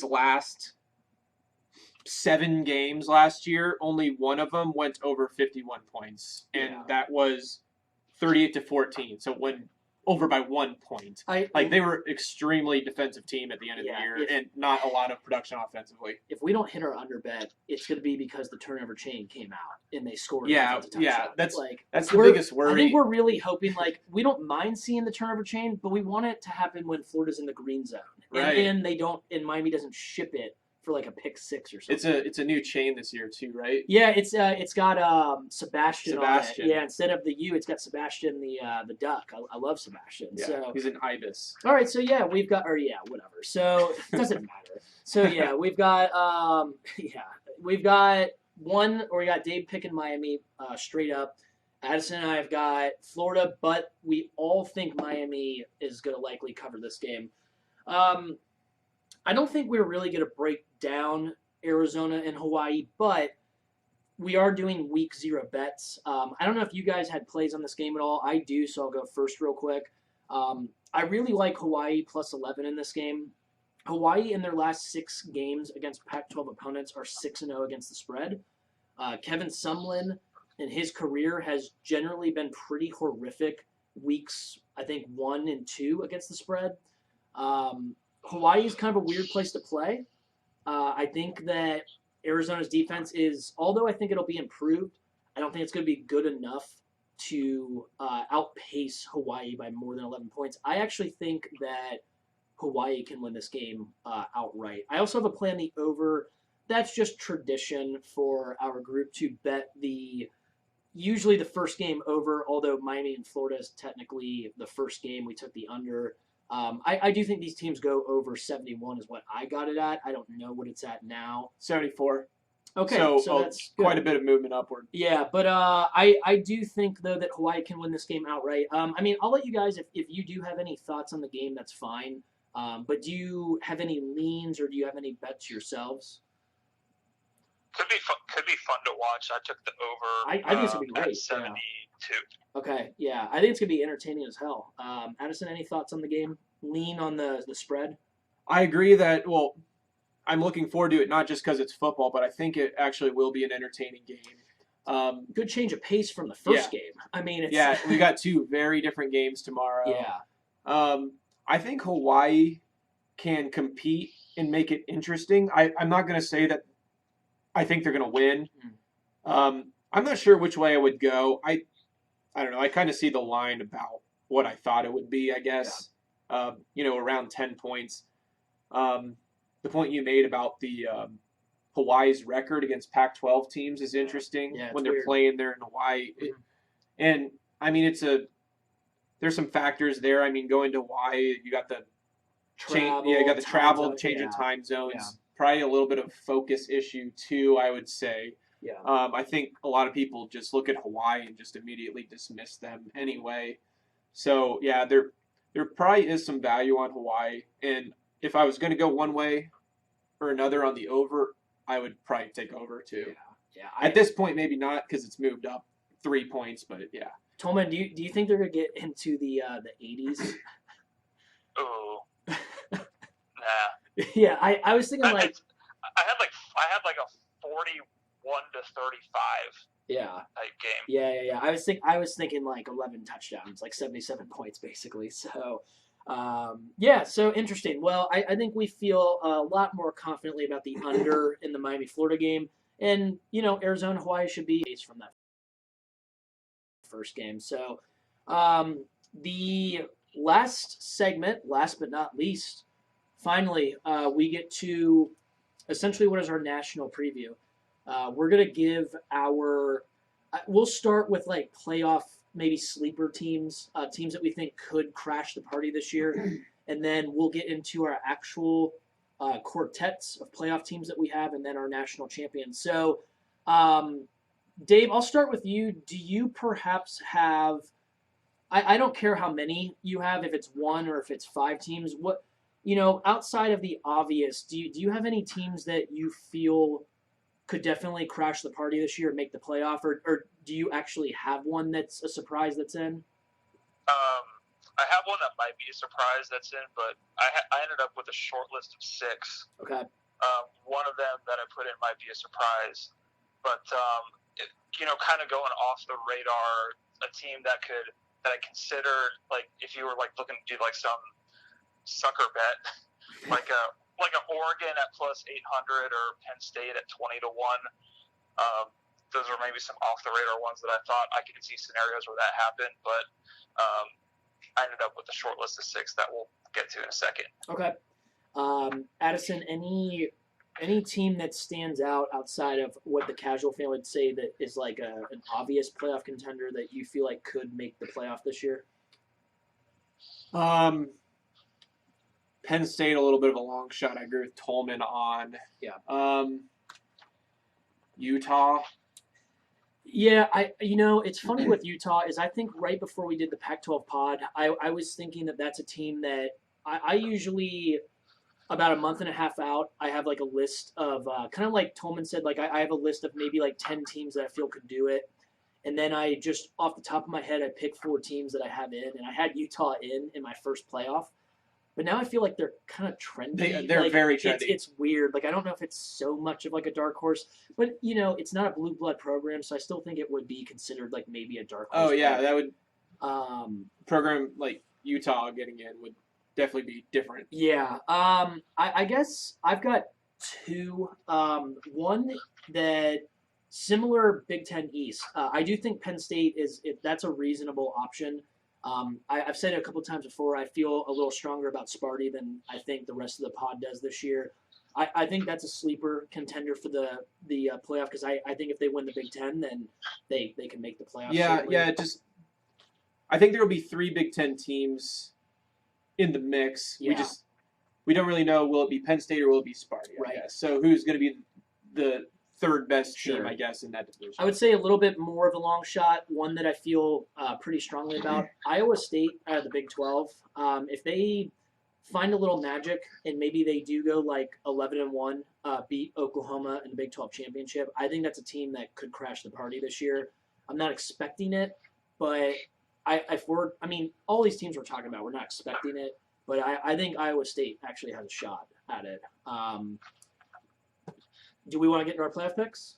last 7 games last year, only one of them went over 51 points, and that was 38-14. So when over by 1 point. They were extremely defensive team at the end of the year, and not a lot of production offensively. If we don't hit our under bet, it's going to be because the turnover chain came out and they scored. That's the biggest worry. I think we're really hoping, we don't mind seeing the turnover chain, but we want it to happen when Florida's in the green zone, and they don't, and Miami doesn't ship it for like a pick 6 or something. It's a new chain this year too, right? Yeah, it's got Sebastian on it. Yeah, instead of the U, it's got Sebastian the duck. I love Sebastian. Yeah, so he's an ibis. All right, so we've got whatever. So it doesn't matter. So we've got we got Dave picking Miami straight up. Addison and I have got Florida, but we all think Miami is going to likely cover this game. I don't think we're really going to break down Arizona and Hawaii, but we are doing week 0 bets. I don't know if you guys had plays on this game at all. I do, so I'll go first real quick. I really like Hawaii plus 11 in this game. Hawaii in their last 6 games against Pac-12 opponents are 6-0 against the spread. Kevin Sumlin in his career has generally been pretty horrific weeks, I think 1 and 2 against the spread. Hawaii is kind of a weird place to play. I think that Arizona's defense is, although I think it'll be improved, I don't think it's going to be good enough to outpace Hawaii by more than 11 points. I actually think that Hawaii can win this game outright. I also have a play on the over. That's just tradition for our group to bet usually the first game over, although Miami and Florida is technically the first game. We took the under. I do think these teams go over 71 is what I got it at. I don't know what it's at now. 74. Okay, so that's quite good. a bit of movement upward. Yeah, but I do think, though, that Hawaii can win this game outright. I mean, I'll let you guys, if you do have any thoughts on the game, that's fine. But do you have any leans or do you have any bets yourselves? Could be fun to watch. I took the over. I think it's going to be great. At 72. Yeah. Okay, yeah. I think it's going to be entertaining as hell. Addison, any thoughts on the game? Lean on the spread? I agree that, well, I'm looking forward to it, not just because it's football, but I think it actually will be an entertaining game. Good change of pace from the first game. I mean, we got 2 very different games tomorrow. Yeah. I think Hawaii can compete and make it interesting. I'm not going to say that I think they're going to win. I'm not sure which way I would go. I don't know. I kind of see the line about what I thought it would be, I guess. Yeah. Around 10 points. The point you made about the Hawaii's record against Pac-12 teams is interesting when they're playing there in Hawaii. And, I mean, there's some factors there. I mean, going to Hawaii, you got the travel, change of time zones. Yeah. Probably a little bit of focus issue, too, I would say. Yeah. I think a lot of people just look at Hawaii and just immediately dismiss them anyway. So, yeah, there probably is some value on Hawaii. And if I was going to go one way or another on the over, I would probably take over, too. Yeah. At this point, maybe not because it's moved up 3 points, but yeah. Tolman, do you think they're going to get into the 80s? Oh. Nah. Yeah, I was thinking like I had like a 41-35 type game. Yeah. I was thinking like 11 touchdowns, like 77 points basically. So so interesting. Well, I think we feel a lot more confidently about the under in the Miami Florida game, and Arizona Hawaii should be from that first game. So the last segment, last but not least. Finally, we get to essentially what is our national preview. We're going to give we'll start with like playoff, maybe sleeper teams, teams that we think could crash the party this year. And then we'll get into our actual quartets of playoff teams that we have and then our national champions. So, Dave, I'll start with you. Do you perhaps have, I don't care how many you have, if it's 1 or if it's 5 teams, outside of the obvious, do you have any teams that you feel could definitely crash the party this year and make the playoff, or do you actually have one that's a surprise that's in? I have one that might be a surprise that's in, but I ended up with a short list of 6. Okay. One of them that I put in might be a surprise, but kind of going off the radar, a team that I considered, like if you were like looking to do like some sucker bet, like a Oregon at plus 800 or Penn State at 20-1. Those are maybe some off the radar ones that I thought I could see scenarios where that happened, but I ended up with a short list of 6 that we'll get to in a second. Okay. Addison, any team that stands out outside of what the casual fan would say that is like an obvious playoff contender that you feel like could make the playoff this year? Penn State, a little bit of a long shot. I agree with Tolman on. Yeah. Utah. Yeah, it's funny with Utah is I think right before we did the Pac-12 pod, I was thinking that that's a team that I usually about a month and a half out, I have like a list of kind of like Tolman said, like I have a list of maybe like 10 teams that I feel could do it. And then I just off the top of my head, I pick 4 teams that I have in, and I had Utah in my first playoff. But now I feel like they're kind of trendy. They're like, very trendy. It's weird. Like I don't know if it's so much of like a dark horse, but it's not a blue blood program, so I still think it would be considered like maybe a dark horse. Oh yeah, pick. that would program like Utah getting in would definitely be different. Yeah. I guess I've got 2. One that similar Big Ten East. I do think Penn State that's a reasonable option. I've said it a couple times before. I feel a little stronger about Sparty than I think the rest of the pod does this year. I think that's a sleeper contender for the playoff because I think if they win the Big Ten, then they can make the playoff. Yeah, certainly. yeah. I think there will be 3 Big Ten teams in the mix. Yeah. We don't really know. Will it be Penn State or will it be Sparty? I guess. So who's going to be the third best team, I guess, in that division? I would say a little bit more of a long shot. One that I feel pretty strongly about. Iowa State out of the Big 12. If they find a little magic and maybe they do go like 11-1, beat Oklahoma in the Big 12 championship, I think that's a team that could crash the party this year. I'm not expecting it, but all these teams we're talking about, we're not expecting it. But I think Iowa State actually has a shot at it. Do we want to get into our playoff picks?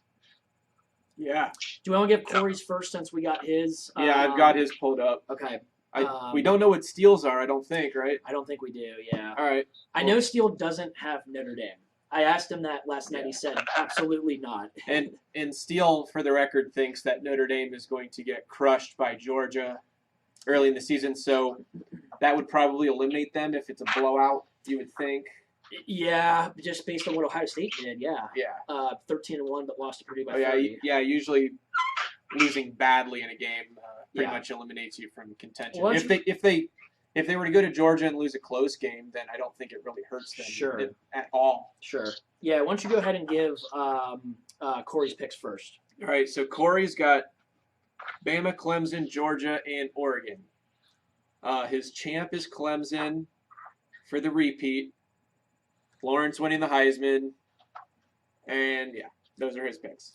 Yeah. Do we want to give Corey's first since we got his? Yeah, I've got his pulled up. Okay. We don't know what Steele's are, I don't think, right? I don't think we do, yeah. All right. I know Steele doesn't have Notre Dame. I asked him that last night. He said absolutely not. And Steele, for the record, thinks that Notre Dame is going to get crushed by Georgia early in the season, so that would probably eliminate them if it's a blowout, you would think. Yeah, just based on what Ohio State did, yeah. Yeah. 13-1, but lost to Purdue by 30. Yeah, usually losing badly in a game pretty much eliminates you from contention. Well, if they were to go to Georgia and lose a close game, then I don't think it really hurts them at all. Sure. Yeah, why don't you go ahead and give Corey's picks first. All right, so Corey's got Bama, Clemson, Georgia, and Oregon. His champ is Clemson for the repeat. Lawrence winning the Heisman. And, yeah, those are his picks.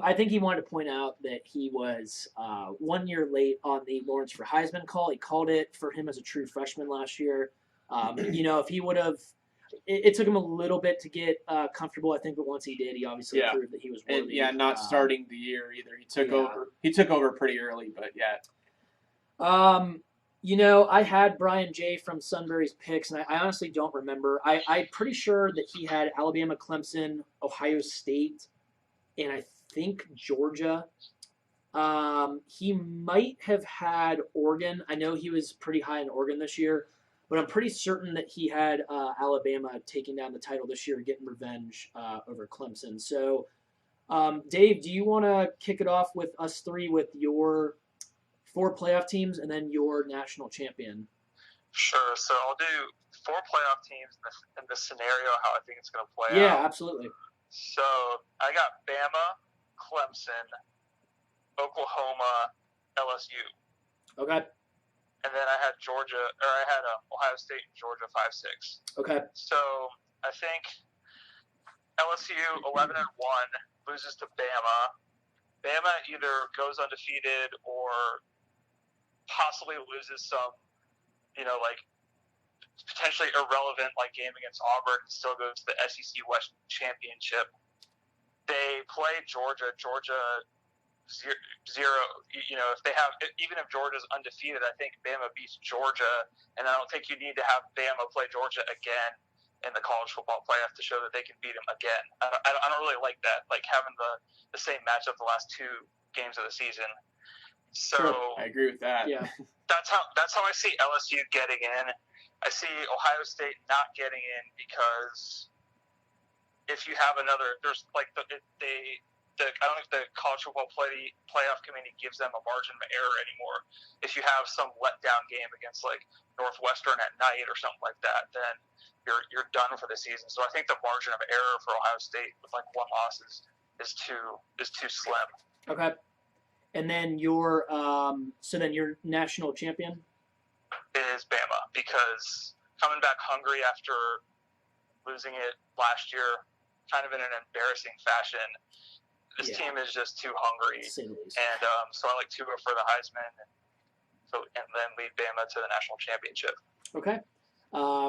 I think he wanted to point out that he was 1 year late on the Lawrence for Heisman call. He called it for him as a true freshman last year. If he would have – it took him a little bit to get comfortable, I think, but once he did, he obviously proved that he was worthy. And, not starting the year either. He took over pretty early, but, yeah. I had Brian J. from Sunbury's picks, and I honestly don't remember. I'm pretty sure that he had Alabama, Clemson, Ohio State, and I think Georgia. He might have had Oregon. I know he was pretty high in Oregon this year, but I'm pretty certain that he had Alabama taking down the title this year, getting revenge over Clemson. So, Dave, do you want to kick it off with us 3 with your 4 playoff teams and then your national champion? Sure. So I'll do 4 playoff teams in the scenario how I think it's going to play out. Yeah, absolutely. So I got Bama, Clemson, Oklahoma, LSU. Okay. And then I had Ohio State and Georgia 5-6. Okay. So I think LSU 11-1 loses to Bama. Bama either goes undefeated or possibly loses some, potentially irrelevant game against Auburn and still goes to the SEC West Championship. They play Georgia. Georgia 0. If they have, even if Georgia's undefeated, I think Bama beats Georgia, and I don't think you need to have Bama play Georgia again in the college football playoff to show that they can beat them again. I don't really like that, having the same matchup the last 2 games of the season. So sure. I agree with that. Yeah, that's how I see LSU getting in. I see Ohio State not getting in because if you have another, there's I don't think the college football playoff committee gives them a margin of error anymore. If you have some letdown game against Northwestern at night or something like that, then you're done for the season. So I think the margin of error for Ohio State with 1 loss is too slim. Okay. And then your your national champion is Bama, because coming back hungry after losing it last year, kind of in an embarrassing fashion. This team is just too hungry, and so I like Tua for the Heisman, and then lead Bama to the national championship. Okay.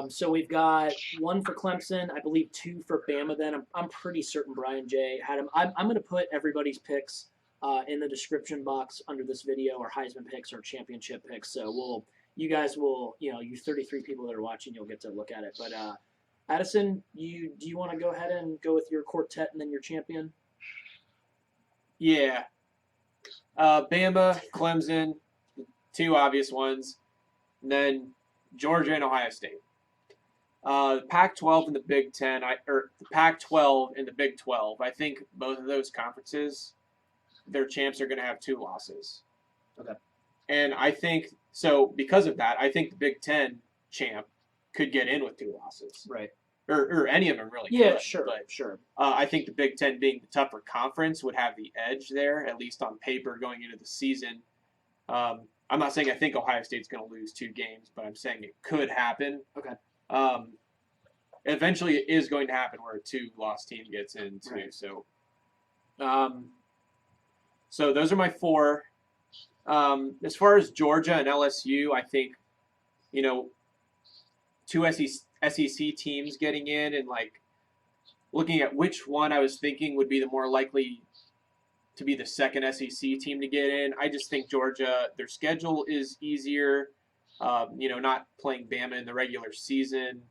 So we've got 1 for Clemson, I believe 2 for Bama. Then I'm pretty certain Brian J had him. I'm going to put everybody's picks in the description box under this video, our Heisman picks, our championship picks. So you guys will, you 33 people that are watching, you'll get to look at it. But Addison, do you want to go ahead and go with your quartet and then your champion? Yeah. Bama, Clemson, the 2 obvious ones, and then Georgia and Ohio State. The Pac-12 and the Big Ten, the Pac-12 and the Big 12. I think both of those conferences, their champs are going to have 2 losses. Okay. And I think so. Because of that, I think the Big Ten champ could get in with 2 losses. Right. Or any of them really. Yeah, could, sure. But, sure. I think the Big Ten, being the tougher conference, would have the edge there, at least on paper, going into the season. I'm not saying I think Ohio State's going to lose 2 games, but I'm saying it could happen. Okay. Eventually, it is going to happen where a 2-loss team gets in too. Right. So those are my 4. As far as Georgia and LSU, I think 2 SEC teams getting in, and looking at which one I was thinking would be the more likely to be the second SEC team to get in. I just think Georgia, their schedule is easier. Not playing Bama in the regular season,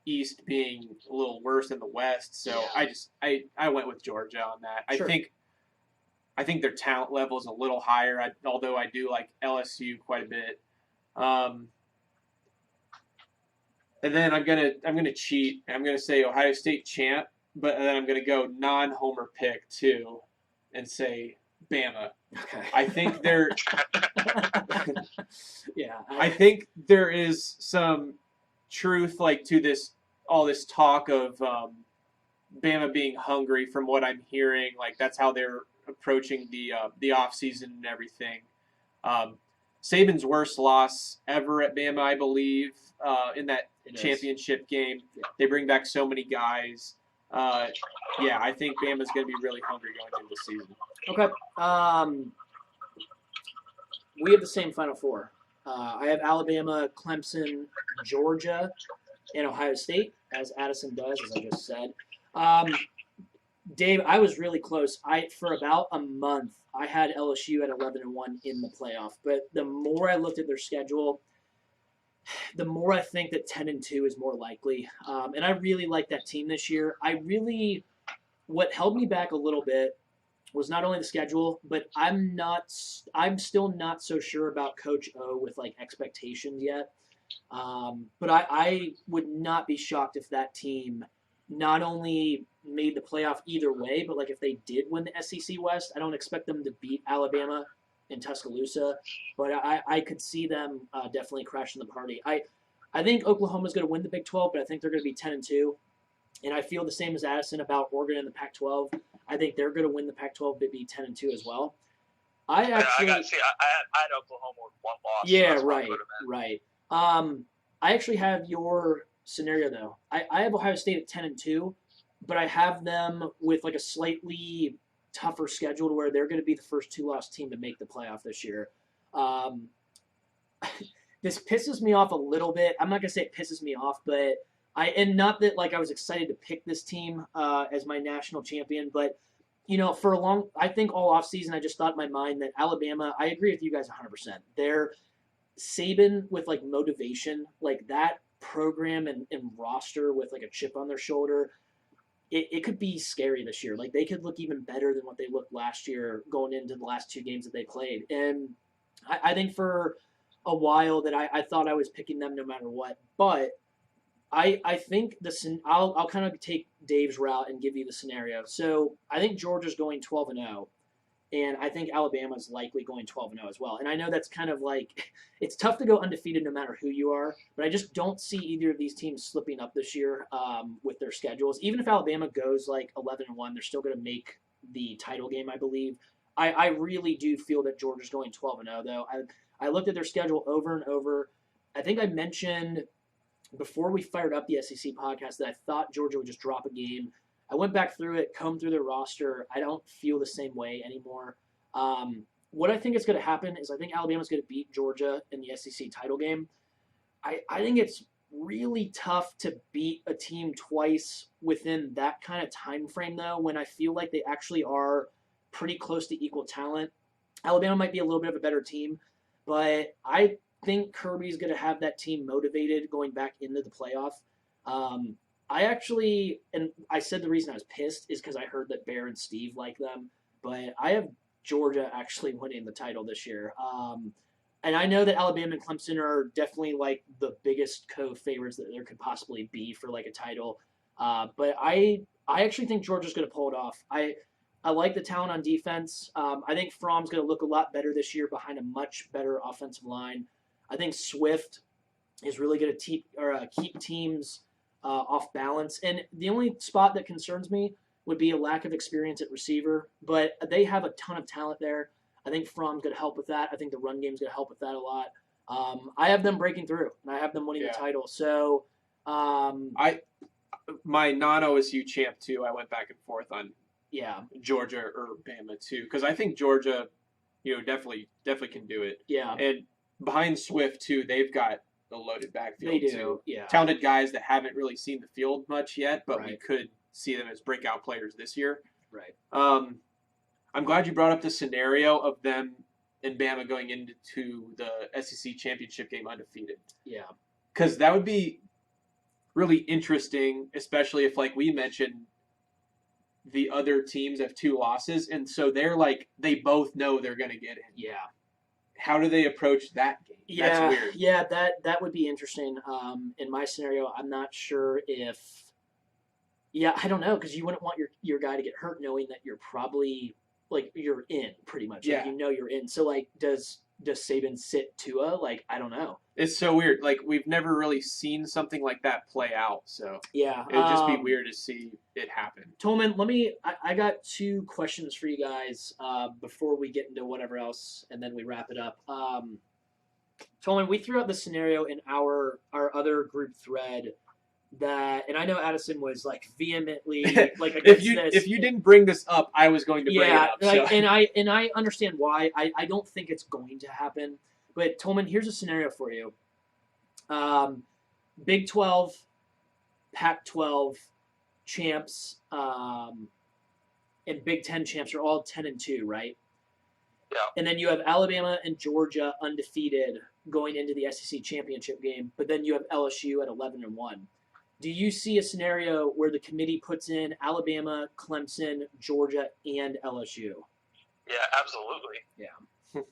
East being a little worse than the West. So I went with Georgia on that. Sure. I think their talent level is a little higher, although I do like LSU quite a bit. And then I'm gonna cheat. I'm gonna say Ohio State champ, but then I'm gonna go non-homer pick too, and say Bama. Okay. I think they're. Yeah. I think there is some truth to all this talk of Bama being hungry. From what I'm hearing, that's how they're approaching the off season and everything. Saban's worst loss ever at Bama, I believe, in that championship game. Yeah. They bring back so many guys. I think Bama's going to be really hungry going into the season. Okay. We have the same Final 4. I have Alabama, Clemson, Georgia, and Ohio State, as Addison does, as I just said. Dave, I was really close. For about a month, I had LSU at 11-1 in the playoff. But the more I looked at their schedule, the more I think that 10-2 is more likely. And I really like that team this year. What held me back a little bit was not only the schedule, but I'm still not so sure about Coach O with expectations yet. But I would not be shocked if that team not only made the playoff either way, but if they did win the SEC West, I don't expect them to beat Alabama in Tuscaloosa, but I could see them definitely crashing the party. I think Oklahoma's going to win the Big 12, but I think they're going to be 10-2. And I feel the same as Addison about Oregon and the Pac-12. I think they're going to win the Pac-12, but be 10-2 as well. I had Oklahoma with 1 loss. Yeah, right. I actually have your scenario though. I have Ohio State at 10-2, but I have them with a slightly tougher schedule to where they're going to be the first 2-loss team to make the playoff this year. This pisses me off a little bit. I'm not going to say it pisses me off, but not that I was excited to pick this team as my national champion, but I think all offseason I just thought in my mind that Alabama, I agree with you guys 100%. They're Saban with motivation, that program and roster with a chip on their shoulder. It could be scary this year. They could look even better than what they looked last year going into the last 2 games that they played. And I think for a while that I thought I was picking them no matter what. But I think I'll kind of take Dave's route and give you the scenario. So I think Georgia's going 12-0, and I think Alabama's likely going 12-0 as well. And I know that's kind of it's tough to go undefeated no matter who you are, but I just don't see either of these teams slipping up this year with their schedules. Even if Alabama goes 11-1, they're still going to make the title game, I believe. I really do feel that Georgia's going 12-0, though. I looked at their schedule over and over. I think I mentioned before we fired up the SEC podcast that I thought Georgia would just drop a game. I went back through it, combed through their roster. I don't feel the same way anymore. What I think is going to happen is I think Alabama's going to beat Georgia in the SEC title game. I think it's really tough to beat a team twice within that kind of time frame, though, when I feel like they actually are pretty close to equal talent. Alabama might be a little bit of a better team, but I think Kirby's going to have that team motivated going back into the playoff. I actually, and I said the reason I was pissed is because I heard that Bear and Steve like them, but I have Georgia actually winning the title this year. And I know that Alabama and Clemson are definitely like the biggest co-favorites that there could possibly be for like a title. But I actually think Georgia's going to pull it off. I like the talent on defense. I think Fromm's going to look a lot better this year behind a much better offensive line. I think Swift is really going to keep teams off balance. And the only spot that concerns me would be a lack of experience at receiver. But they have a ton of talent there. I think Fromm's going to help with that. I think the run game's going to help with that a lot. I have them breaking through, and I have them winning the title. So, my non-OSU champ too. I went back and forth on Georgia or Bama too, because I think Georgia, definitely can do it. Yeah, and behind Swift too, they've got a loaded backfield. They do. Too. Yeah, talented guys that haven't really seen the field much yet, but Right. we could see them as breakout players this year. Right. I'm glad you brought up the scenario of them and Bama going into the SEC championship game undefeated. Yeah. Because that would be really interesting, especially if, like we mentioned, the other teams have 2 losses, and so they both know they're going to get in. Yeah. How do they approach that game? Yeah, That's weird. Yeah, that would be interesting. In my scenario, I'm not sure if. Yeah, I don't know, because you wouldn't want your guy to get hurt knowing that you're probably you're in pretty much. Yeah. You're in. So does Saban sit Tua? I don't know. It's so weird. We've never really seen something like that play out. So yeah, it would just be weird to see it happen. Tolman, I got 2 questions for you guys before we get into whatever else, and then we wrap it up. Tolman, we threw out the scenario in our other group thread that, and I know Addison was vehemently against this. If you didn't bring this up, I was going to bring it up. So. and I understand why. I don't think it's going to happen. But Tolman, here's a scenario for you. Big 12, Pac-12 champs, and Big 10 champs are all 10-2, right? Yeah. And then you have Alabama and Georgia undefeated going into the SEC championship game, but then you have LSU at 11-1. Do you see a scenario where the committee puts in Alabama, Clemson, Georgia, and LSU? Yeah, absolutely. Yeah.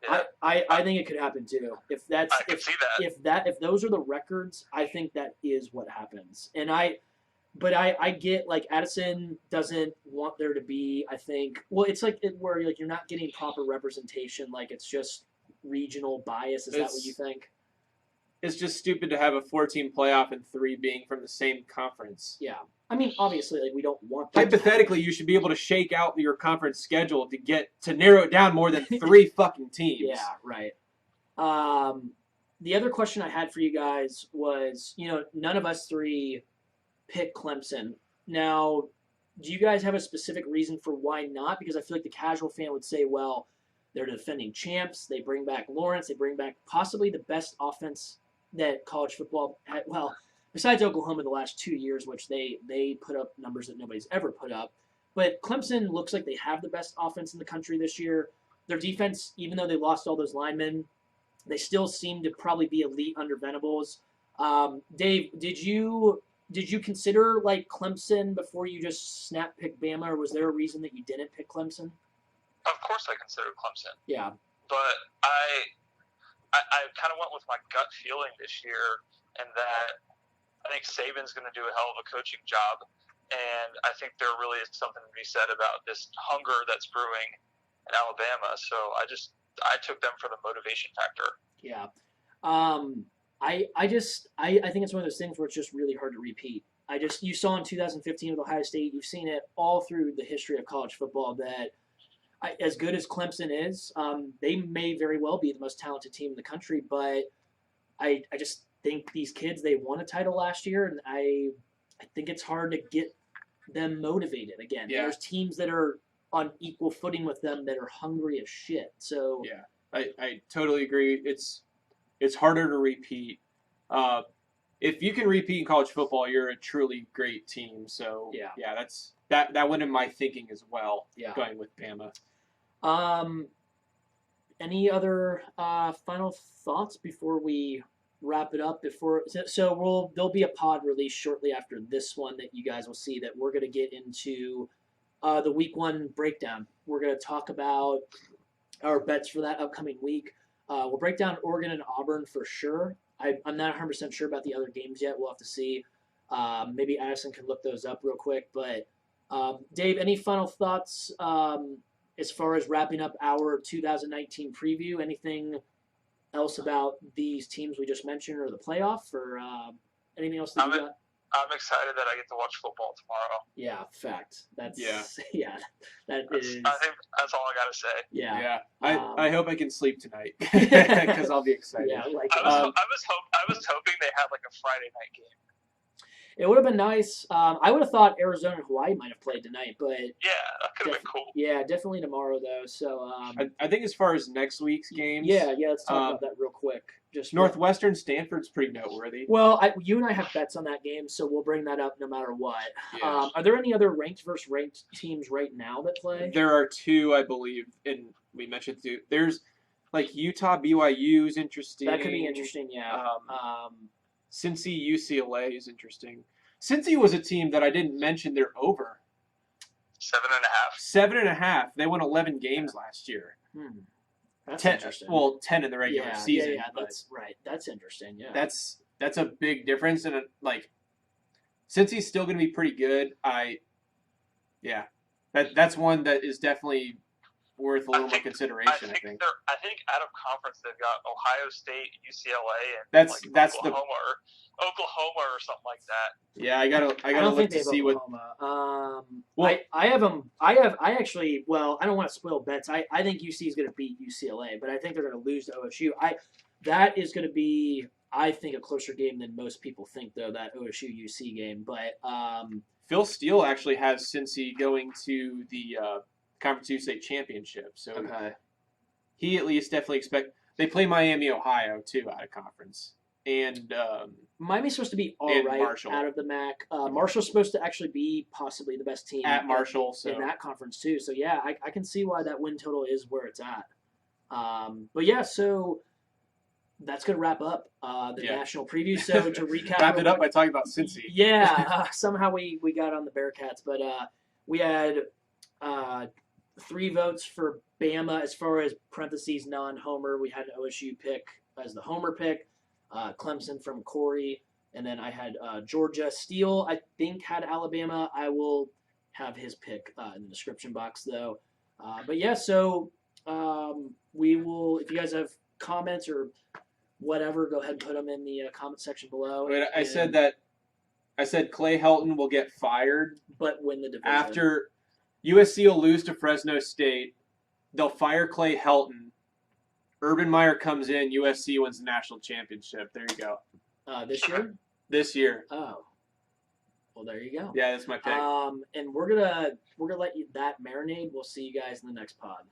Yeah. I think it could happen too. I can see that. If those are the records, I think that is what happens. And I get Addison doesn't want there to be, I think, it's where you're not getting proper representation, it's just regional bias. Is that what you think? It's just stupid to have a 14 playoff and 3 being from the same conference. Yeah. I mean, obviously, we don't want that. Hypothetically, you should be able to shake out your conference schedule to narrow it down more than 3 fucking teams. Yeah, right. The other question I had for you guys was, none of us 3 picked Clemson. Now, do you guys have a specific reason for why not? Because I feel like the casual fan would say, well, they're defending champs. They bring back Lawrence. They bring back possibly the best offense that college football had. Well, besides Oklahoma the last 2 years, which they put up numbers that nobody's ever put up. But Clemson looks like they have the best offense in the country this year. Their defense, even though they lost all those linemen, they still seem to probably be elite under Venables. Dave, did you consider Clemson before you just snap pick Bama, or was there a reason that you didn't pick Clemson? Of course I considered Clemson. Yeah. But I kind of went with my gut feeling this year, and that I think Saban's going to do a hell of a coaching job, and I think there really is something to be said about this hunger that's brewing in Alabama. So I took them for the motivation factor. Yeah. I think it's one of those things where it's just really hard to repeat. You saw in 2015 with Ohio State, you've seen it all through the history of college football that as good as Clemson is, they may very well be the most talented team in the country. But I just think these kids, they won a title last year, and I think it's hard to get them motivated again. Yeah. There's teams that are on equal footing with them that are hungry as shit. So yeah, I totally agree. It's harder to repeat. If you can repeat in college football, you're a truly great team. So yeah, that went in my thinking as well. Yeah. Going with Bama. Any other final thoughts before we wrap it up? There'll be a pod released shortly after this one that you guys will see that we're going to get into the week 1 breakdown. We're going to talk about our bets for that upcoming week. We'll break down Oregon and Auburn for sure. I'm not 100% sure about the other games yet. We'll have to see. Maybe Addison can look those up real quick. But Dave, any final thoughts as far as wrapping up our 2019 preview? Anything else about these teams we just mentioned, or the playoff, or anything else that you got? I'm excited that I get to watch football tomorrow. Yeah, fact. That is. I think that's all I gotta say. Yeah. I hope I can sleep tonight because I'll be excited. I was hoping they had like a Friday night game. It would have been nice. I would have thought Arizona and Hawaii might have played tonight, but yeah, that could have been cool. Yeah, definitely tomorrow though. So I think as far as next week's games, let's talk about that real quick. Just Northwestern Stanford's pretty noteworthy. Well, you and I have bets on that game, so we'll bring that up no matter what. Yeah. Are there any other ranked versus ranked teams right now that play? There are 2, I believe, and we mentioned 2. There's like Utah BYU is interesting. That could be interesting. Yeah. Cincy UCLA is interesting. Cincy was a team that I didn't mention. They're over 7.5. 7.5. They won 11 games last year. That's 10, interesting. well, 10 in the regular season. Yeah, that's right. That's interesting. Yeah. That's a big difference, and Cincy's still going to be pretty good. That's one that is definitely worth a little more consideration. I think out of conference they've got Ohio State, UCLA, and that's Oklahoma or something like that. Yeah, I gotta look to see Oklahoma. I have them. I actually. Well, I don't want to spoil bets. I think UC is going to beat UCLA, but I think they're going to lose to OSU. That is going to be, I think, a closer game than most people think, though, that OSU UC game. But Phil Steele actually has Cincy going to the Conference USA Championship, so he at least definitely they play Miami, Ohio too out of conference, and Miami's supposed to be all right Marshall. Out of the MAC. Marshall's supposed to actually be possibly the best team at Marshall in that conference too. So yeah, I can see why that win total is where it's at. But yeah, so that's gonna wrap up the national preview. So to recap, wrap it up by talking about Cincy. Yeah, somehow we got on the Bearcats, but we had 3 votes for Bama as far as parentheses non-homer. We had an OSU pick as the homer pick, Clemson from Corey, and then I had Georgia. Steele, I think, had Alabama. I will have his pick in the description box, though. But yeah, so we will, if you guys have comments or whatever, go ahead and put them in the comment section below. Wait, I said Clay Helton will get fired, but win the division. After USC will lose to Fresno State, they'll fire Clay Helton. Urban Meyer comes in, USC wins the national championship. There you go. This year? This year. Oh. Well, there you go. Yeah, that's my pick. And we're gonna let that marinate. We'll see you guys in the next pod.